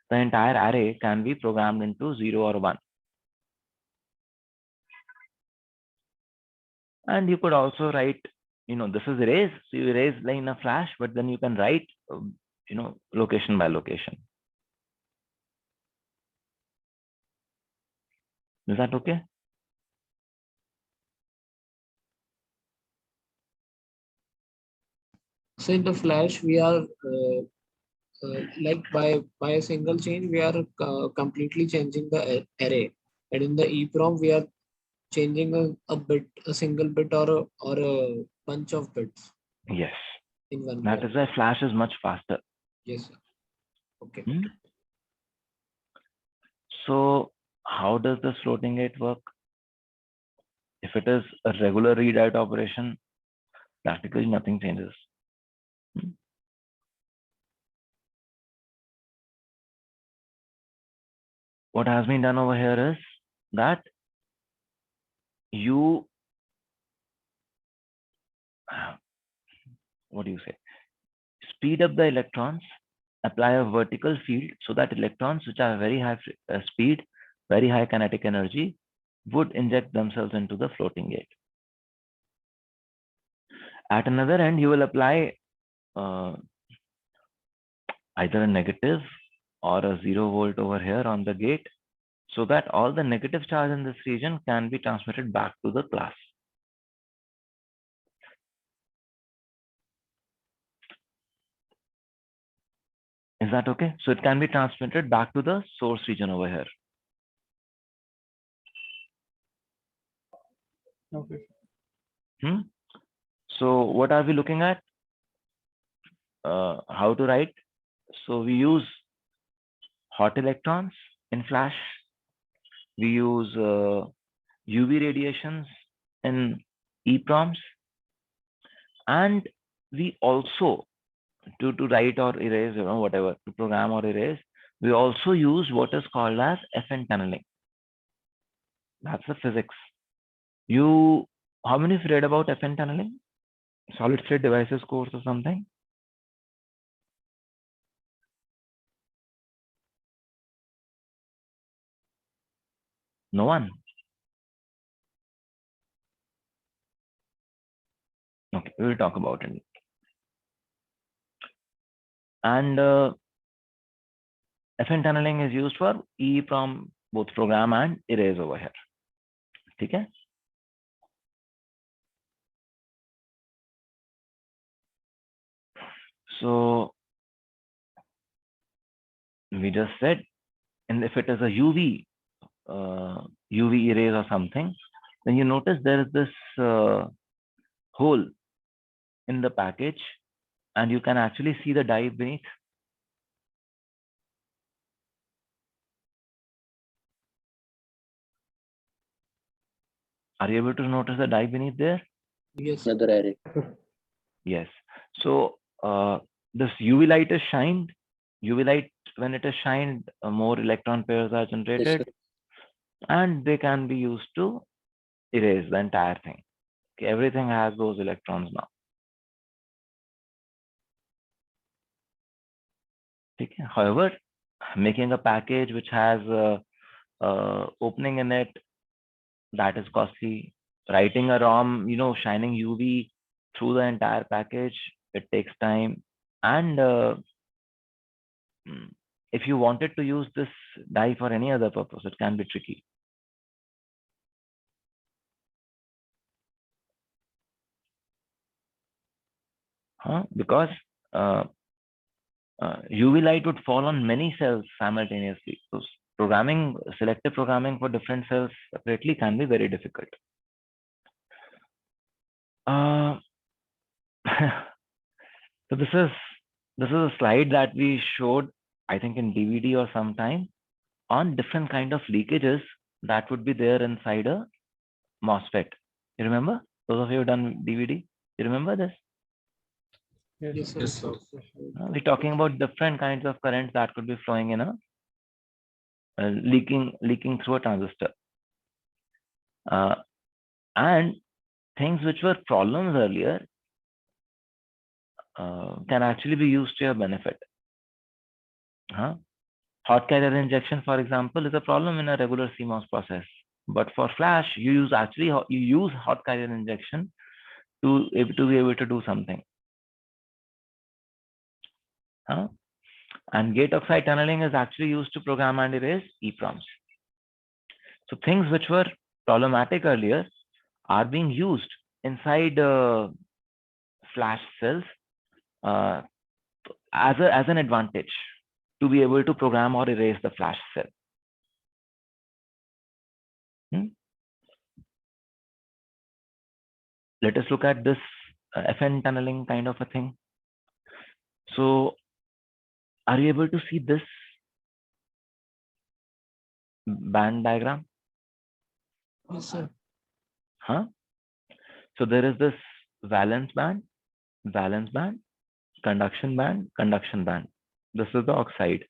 the entire array can be programmed into 0 or 1. And you could also write, this is erase. So you erase in a flash, but then you can write, location by location. Is that okay? So in the flash, we are like by a single change, we are completely changing the array, and in the EEPROM, we are changing a single bit or a bunch of bits Yes. in one That go. is why flash is much faster. Yes, sir. Okay. So how does this floating gate work? If it is a regular read-write operation, practically nothing changes. What has been done over here is that you, what do you say, speed up the electrons, apply a vertical field so that electrons which are very high speed, very high kinetic energy would inject themselves into the floating gate. At another end, you will apply either a negative or a 0 volt over here on the gate so that all the negative charge in this region can be transmitted back to the class. Is that okay? So it can be transmitted back to the source region over here. Okay. So what are we looking at? How to write? So we use hot electrons in flash. We use UV radiations in EEPROMs, and we also to write or erase, whatever, to program or erase, we also use what is called as FN tunneling. That's the physics. How many of you read about FN tunneling? Solid state devices course or something? No one? Okay, we will talk about it. And FN tunneling is used for EEPROM, both program and erase over here. Okay? So we just said, and if it is a UV erase or something, then you notice there is this hole in the package, and you can actually see the die beneath. Are you able to notice the die beneath there? Yes. Another array. Yes. So this UV light is shined UV light, when it is shined, more electron pairs are Yes, generated, sir. and they can be used to erase the entire thing. Okay, everything has those electrons now. Okay. However, making a package which has opening in it, that is costly. Writing a ROM, shining UV through the entire package, it takes time. And if you wanted to use this die for any other purpose, it can be tricky. Because UV light would fall on many cells simultaneously. So selective programming for different cells separately can be very difficult. So this is a slide that we showed, I think, in DVD or sometime, on different kind of leakages that would be there inside a MOSFET. You remember? Those of you who done DVD, you remember this? Yes, sir. Yes, sir. We're talking about different kinds of currents that could be flowing in a leaking through a transistor. And things which were problems earlier can actually be used to your benefit. Hot carrier injection, for example, is a problem in a regular CMOS process. But for flash, you use hot carrier injection to be able to do something. And gate oxide tunneling is actually used to program and erase EPROMs. So things which were problematic earlier are being used inside flash cells as an advantage to be able to program or erase the flash cell. Let us look at this FN tunneling kind of a thing. So are you able to see this band diagram? Yes, sir. So there is this valence band, conduction band. This is the oxide.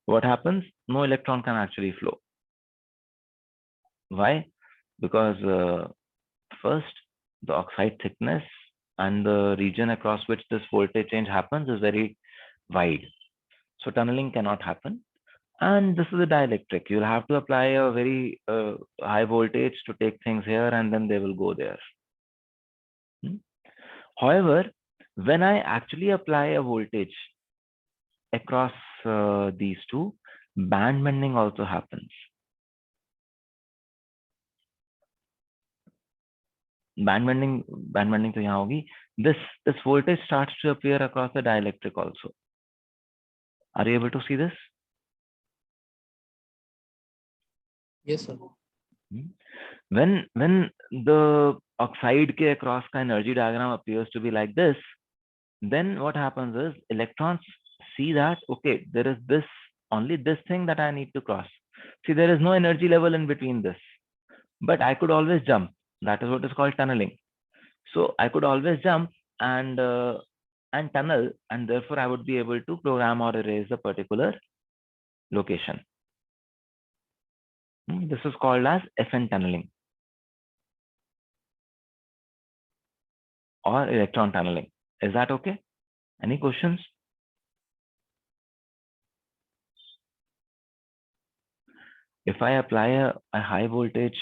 What happens? No electron can actually flow. Why? Because first, the oxide thickness and the region across which this voltage change happens is very wide. So tunneling cannot happen. And this is a dielectric. You'll have to apply a very high voltage to take things here, and then they will go there. However, when I actually apply a voltage across these two, band bending also happens. Band bending to yahan hogi. This voltage starts to appear across the dielectric also. Are you able to see this? Yes, sir. When the oxide ke across ka energy diagram appears to be like this, then what happens is electrons see that, okay, there is only this thing that I need to cross. See, there is no energy level in between this, but I could always jump. That is what is called tunneling. So I could always jump and tunnel, and therefore I would be able to program or erase a particular location. This is called as FN tunneling or electron tunneling. Is that okay? Any questions? If I apply a high voltage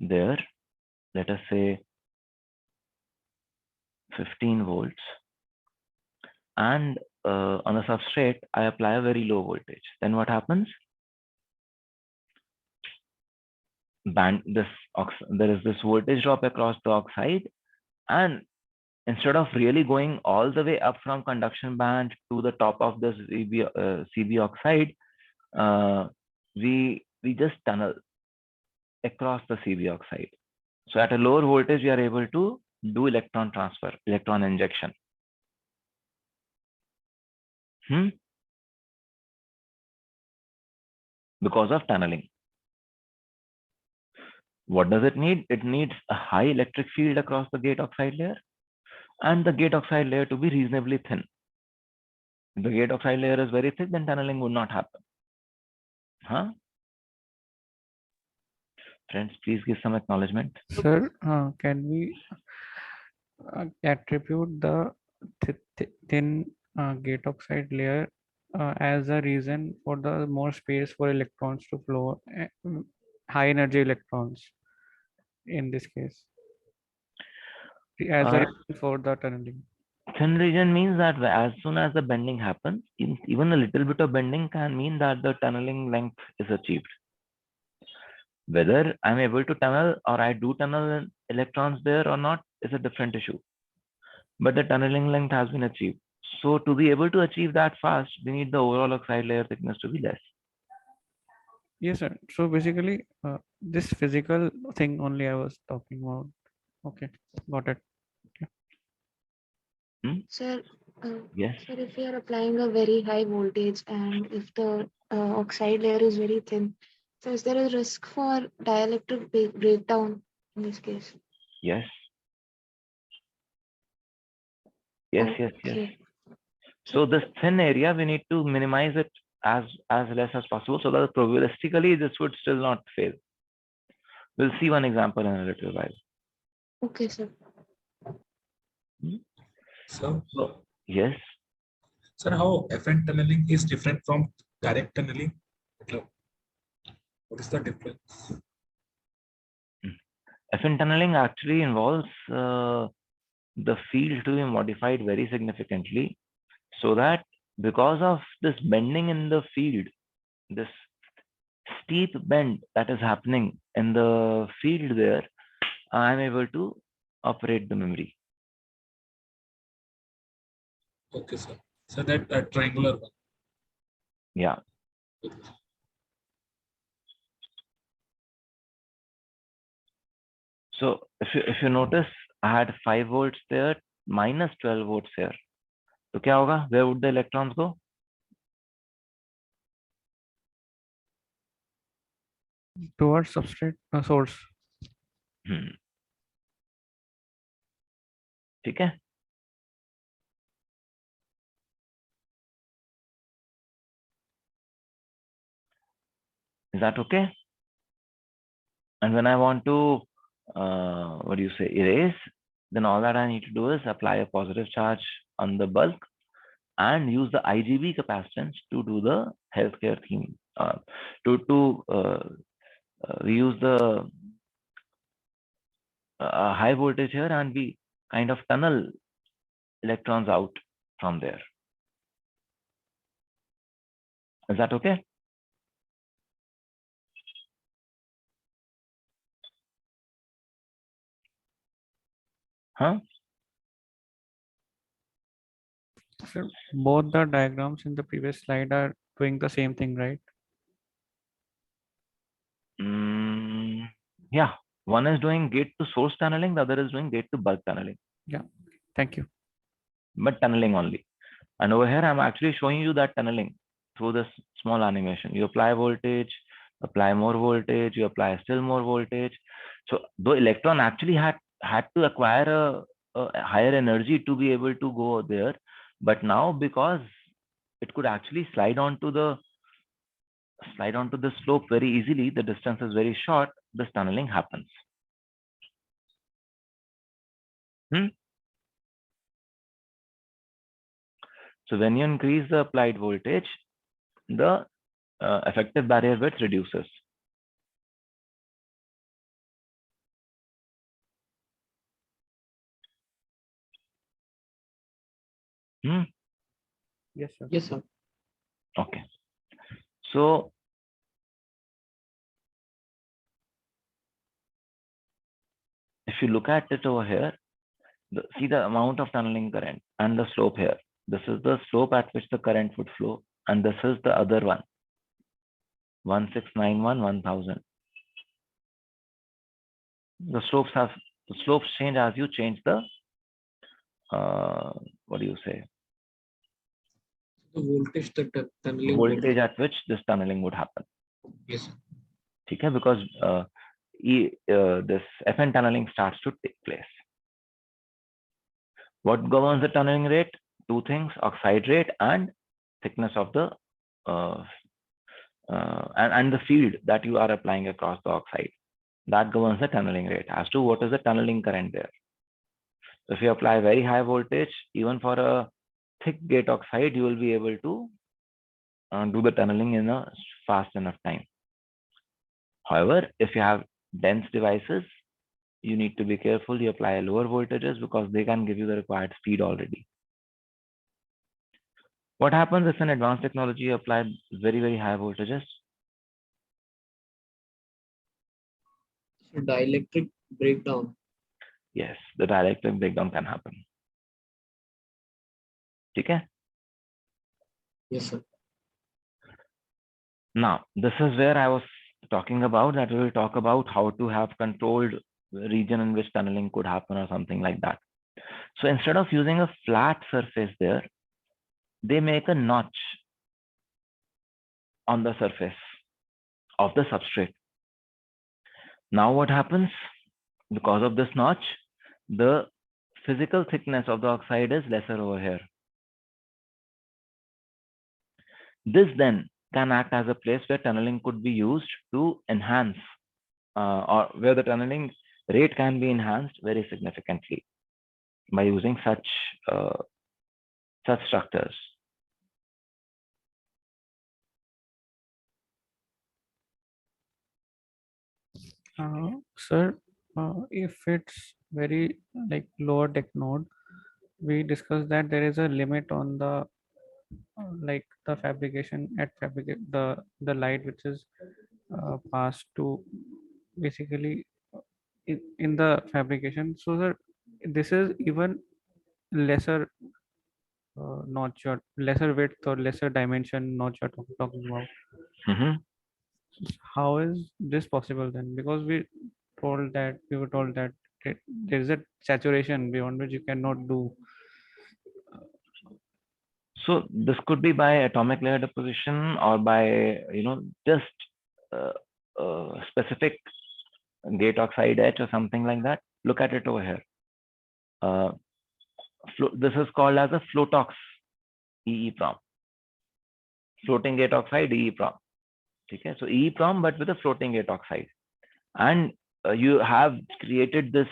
there, let us say 15 volts, and on a substrate, I apply a very low voltage, then what happens? There is this voltage drop across the oxide, and instead of really going all the way up from conduction band to the top of this CB oxide, we just tunnel across the CB oxide. So at a lower voltage, we are able to do electron transfer, electron injection. Because of tunneling. What does it need? It needs a high electric field across the gate oxide layer, and the gate oxide layer to be reasonably thin. the gate oxide layer is very thick, then tunneling would not happen. Huh? Friends, please give some acknowledgement. Sir, can we attribute the thin gate oxide layer as a reason for the more space for electrons to flow, high energy electrons in this case, as a reason for the tunneling? Thin region means that as soon as the bending happens, even a little bit of bending can mean that the tunneling length is achieved. Whether I'm able to tunnel or I do tunnel electrons there or not is a different issue. But the tunneling length has been achieved. So to be able to achieve that fast, we need the overall oxide layer thickness to be less. Yes, sir. So basically, this physical thing only I was talking about. Okay, got it. Sir, Yes. sir, if you are applying a very high voltage and if the oxide layer is very thin, so is there a risk for dielectric breakdown in this case? Yes. Yes, yes, yes. Okay. So this thin area, we need to minimize it as less as possible so that probabilistically this would still not fail. We'll see one example in a little while. Okay, sir. So, Yes. sir, how FN tunneling is different from direct tunneling? What is the difference? FN tunneling actually involves the field to be modified very significantly so that because of this bending in the field, this steep bend that is happening in the field there, I'm able to operate the memory. Okay, sir. So that triangular one. Yeah. So if you notice, I had 5 volts there, minus 12 volts here. So क्या होगा? Where would the electrons go? Towards substrate source. ठीक है? Is that okay? And when I want to, what do you say, erase, then all that I need to do is apply a positive charge on the bulk and use the IGB capacitance to do the healthcare theme. We use the high voltage here and we kind of tunnel electrons out from there. Is that okay? Huh? So both the diagrams in the previous slide are doing the same thing, right? Yeah. One is doing gate to source tunneling, the other is doing gate to bulk tunneling. Yeah. Thank you. But tunneling only. And over here, I'm actually showing you that tunneling through this small animation. You apply voltage, apply more voltage, you apply still more voltage. So the electron actually had to acquire a higher energy to be able to go there. But now because it could actually slide onto the slope very easily, the distance is very short, this tunneling happens. So when you increase the applied voltage, the effective barrier width reduces. Yes, sir. Yes, sir. Okay. So if you look at it over here, see the amount of tunneling current and the slope here. This is the slope at which the current would flow, and this is the other one, 1691, 1000. The slopes change as you change the what do you say? The voltage that tunneling Voltage at which this tunneling would happen. Yes, sir. Okay, because this FN tunneling starts to take place. What governs the tunneling rate? Two things: oxide rate and thickness of the and the field that you are applying across the oxide. That governs the tunneling rate as to what is the tunneling current there. So if you apply very high voltage, even for a thick gate oxide, you will be able to do the tunneling in a fast enough time. However, if you have dense devices, you need to be careful. You apply lower voltages because they can give you the required speed already. What happens if an advanced technology applied very, very high voltages? So dielectric breakdown. Yes, the dielectric breakdown can happen. Okay? Yes, sir. Now, this is where I was talking about that we will talk about how to have controlled region in which tunneling could happen or something like that. So instead of using a flat surface there, they make a notch on the surface of the substrate. Now what happens? Because of this notch, the physical thickness of the oxide is lesser over here. This then can act as a place where tunneling could be used to enhance or where the tunneling rate can be enhanced very significantly by using such structures. Sir, if it's very like lower tech node, we discussed that there is a limit on the like the fabrication at the light which is passed to basically in the fabrication. So sir, this is even lesser notch or lesser width or lesser dimension notch you're talking about. Mhm. How is this possible then? Because we were told that there is a saturation beyond which you cannot do. So this could be by atomic layer deposition or by just specific gate oxide etch or something like that. Look at it over here. This is called as a floatox EEPROM, floating gate oxide EEPROM. Okay, so EEPROM but with a floating gate oxide, and you have created this.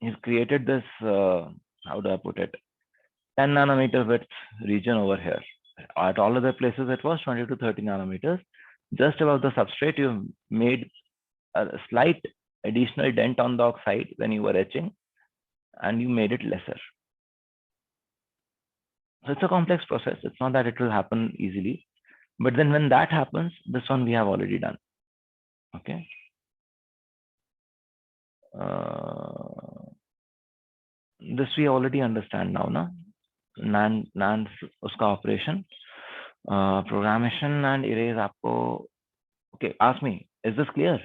You've created this. How do I put it? 10 nanometer width region over here. At all other places, it was 20 to 30 nanometers. Just above the substrate, you've made a slight additional dent on the oxide when you were etching, and you made it lesser. So it's a complex process. It's not that it will happen easily. But then when that happens, this one we have already done. Okay. This we already understand now, na? NAND uska operation, programmation and erase आपको. Okay, ask me, is this clear?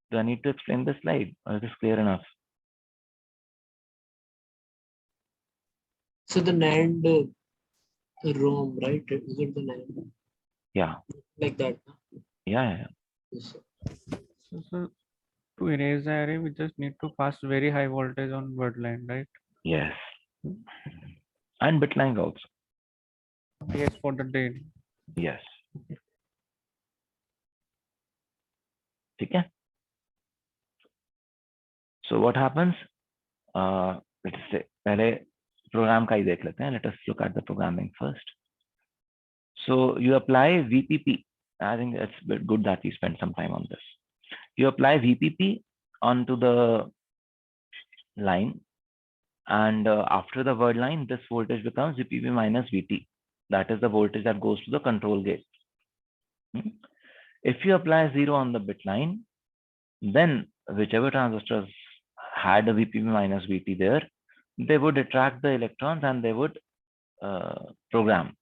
Do I need to explain this slide or is this clear enough? So the NAND ROM, right? Is it the NAND? Yeah. Like that? Yeah. Yes, sir. So to erase the array, we just need to pass very high voltage on word line, right? Yes. And bit lines also. Yes, for the date. Yes. Okay. So what happens? Let's say पहले program का ही देख लेते हैं. Let us look at the programming first. So you apply VPP. I think it's good that we spend some time on this. You apply VPP onto the line, and after the word line, this voltage becomes VPP minus VT. That is the voltage that goes to the control gate. If you apply 0 on the bit line, then whichever transistors had a VPP minus VT there, they would attract the electrons and they would program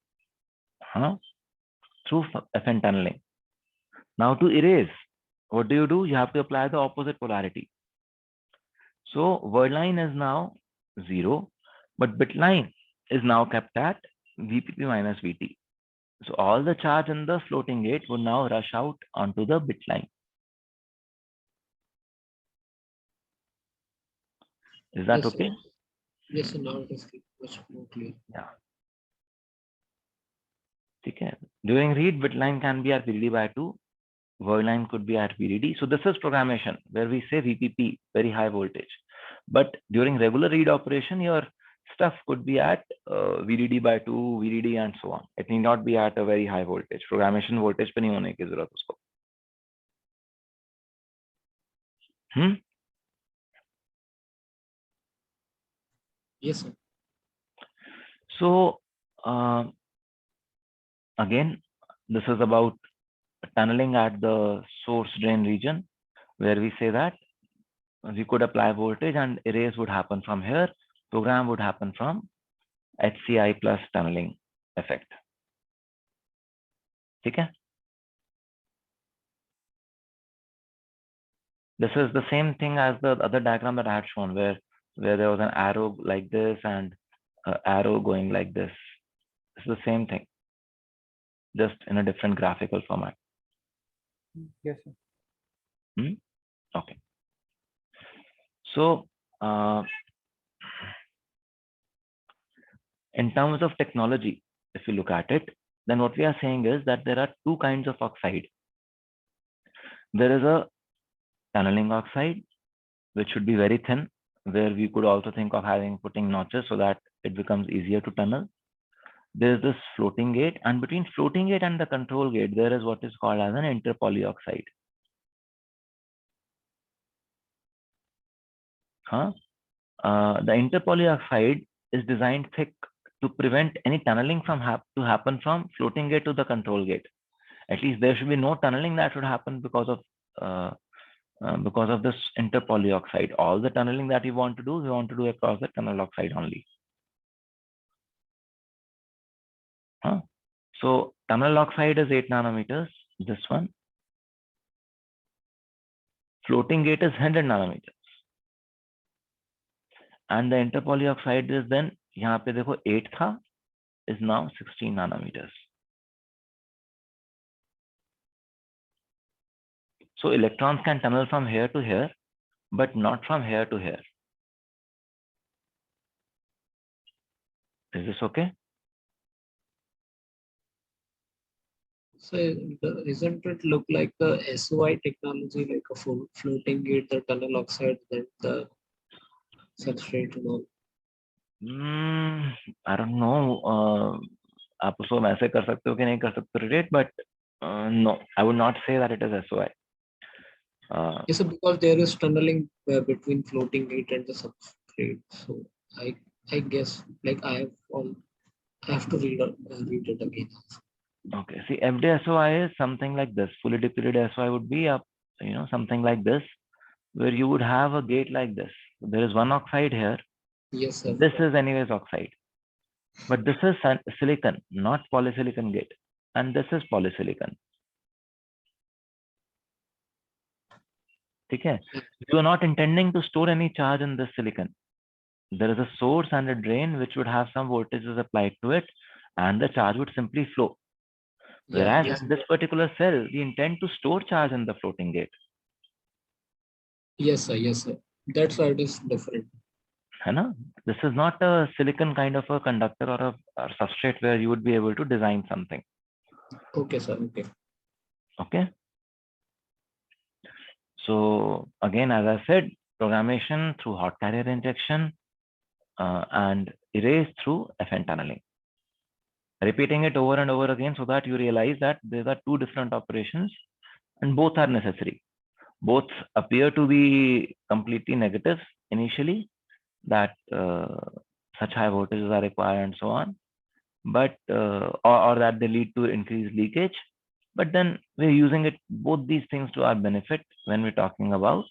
through FN tunneling. Now to erase, what do? You have to apply the opposite polarity. So word line is now 0, but bit line is now kept at VPP minus VT. So all the charge in the floating gate would now rush out onto the bit line. Is that Yes, okay? sir. Yes, sir. Now it is much more clear. Yeah. ठीक है. During read, bit line can be at VDD by 2, word line could be at VDD. So this is programmation where we say VPP, very high voltage. But during regular read operation, your stuff could be at VDD by 2, VDD and so on. It need not be at a very high voltage. Programmation voltage पे नहीं होने की जरूरत उसको. Yes, sir. So again, this is about tunneling at the source drain region, where we say that we could apply voltage and erase would happen from here. Program would happen from HCI plus tunneling effect. Okay. This is the same thing as the other diagram that I had shown, where there was an arrow like this and an arrow going like this. It's the same thing, just in a different graphical format. Yes, sir. Okay. So in terms of technology, if you look at it, then what we are saying is that there are two kinds of oxide. There is a tunneling oxide, which should be very thin, where we could also think of putting notches so that it becomes easier to tunnel. There is this floating gate, and between floating gate and the control gate, there is what is called as an interpoly oxide. The interpoly oxide is designed thick to prevent any tunneling from to happen from floating gate to the control gate. At least there should be no tunneling that should happen because of this interpoly oxide. All the tunneling that we want to do across the tunnel oxide only. So tunnel oxide is 8 nanometers. This one. Floating gate is 100 nanometers. And the interpoly oxide is then, यहाँ पे देखो 8 था, is now 16 nanometers. So electrons can tunnel from here to here, but not from here to here. Is this okay? So isn't it look like the SOI technology, like a floating gate, the tunnel oxide, then the substrate and all? I don't know. आप उसको वैसे कर सकते हो कि नहीं कर सकते relate, but no, I would not say that it is SOI. Yes, because there is tunneling between floating gate and the substrate. So I guess like I have to read it again. Okay, see, FD-SOI is something like this. Fully depleted SOI would be something like this, where you would have a gate like this. There is one oxide here. Yes, sir. This is anyways oxide, but this is silicon, not polysilicon gate, and this is polysilicon. Okay, you are not intending to store any charge in this silicon. There is a source and a drain which would have some voltages applied to it, and the charge would simply flow. Whereas yes. in this particular cell, we intend to store charge in the floating gate. Yes, sir. Yes, sir. That's why it is different. This is not a silicon kind of a conductor or a substrate where you would be able to design something. Okay, sir. Okay. Okay. So again, as I said, programmation through hot carrier injection and erase through FN tunneling. Repeating it over and over again so that you realize that there are two different operations and both are necessary. Both appear to be completely negative initially, that such high voltages are required and so on, but or that they lead to increased leakage. But then we're using it, both these things, to our benefit when we're talking about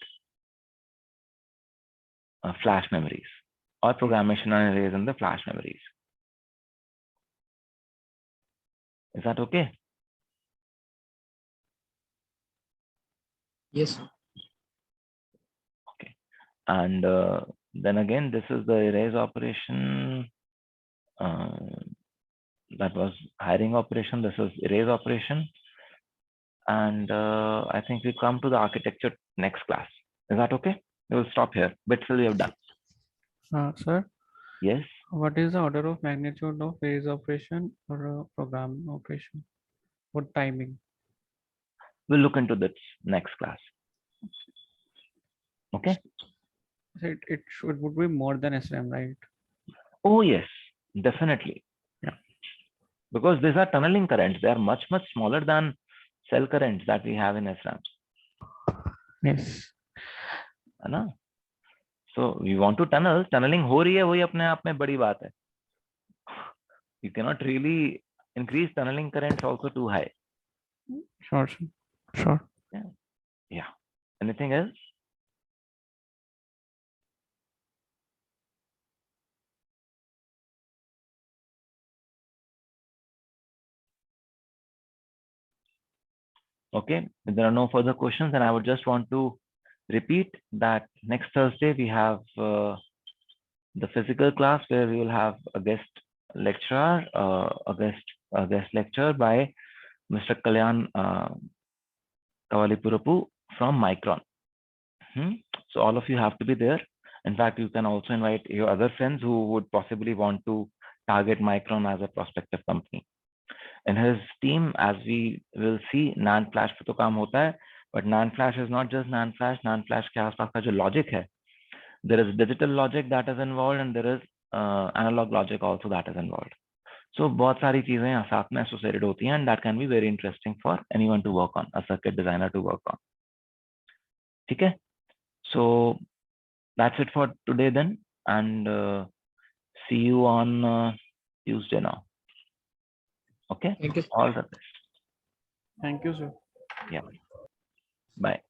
flash memories or programmation and erase in the flash memories. Is that okay? Yes, sir. Okay. And then again, this is the erase operation. That was hiring operation. This is erase operation. And I think we come to the architecture next class. Is that okay? We will stop here. Bit till we have done. Sir? Yes. What is the order of magnitude of phase operation or a program operation? What timing? We'll look into this next class. Okay. So it would be more than SRAM, right? Oh yes, definitely. Yeah. Because these are tunneling currents. They are much smaller than cell currents that we have in SRAM. Yes. है ना? So we want to tunnel. Tunneling हो रही है, वही अपने आप में बड़ी बात है. You cannot really increase tunneling currents also too high. Sure. Sure. Yeah. Anything else? Okay. If there are no further questions, then I would just want to repeat that next Thursday we have the physical class where we will have a guest lecturer, a guest lecture by Mr. Kalyan Kawalipurapu from Micron. So all of you have to be there. In fact, you can also invite your other friends who would possibly want to target Micron as a prospective company. In his team, as we will see, NAND Flash पे तो काम होता है, but NAND Flash is not just NAND Flash. NAND Flash के आसपास का जो logic है, there is digital logic that is involved and there is analog logic also that is involved. So बहुत सारी चीजें यहाँ साथ में associated होती हैं and that can be very interesting for anyone to work on, a circuit designer to work on. ठीक है? So that's it for today then, and see you on Tuesday now. Okay? Thank you. All the best. Thank you, sir. Yeah. Bye.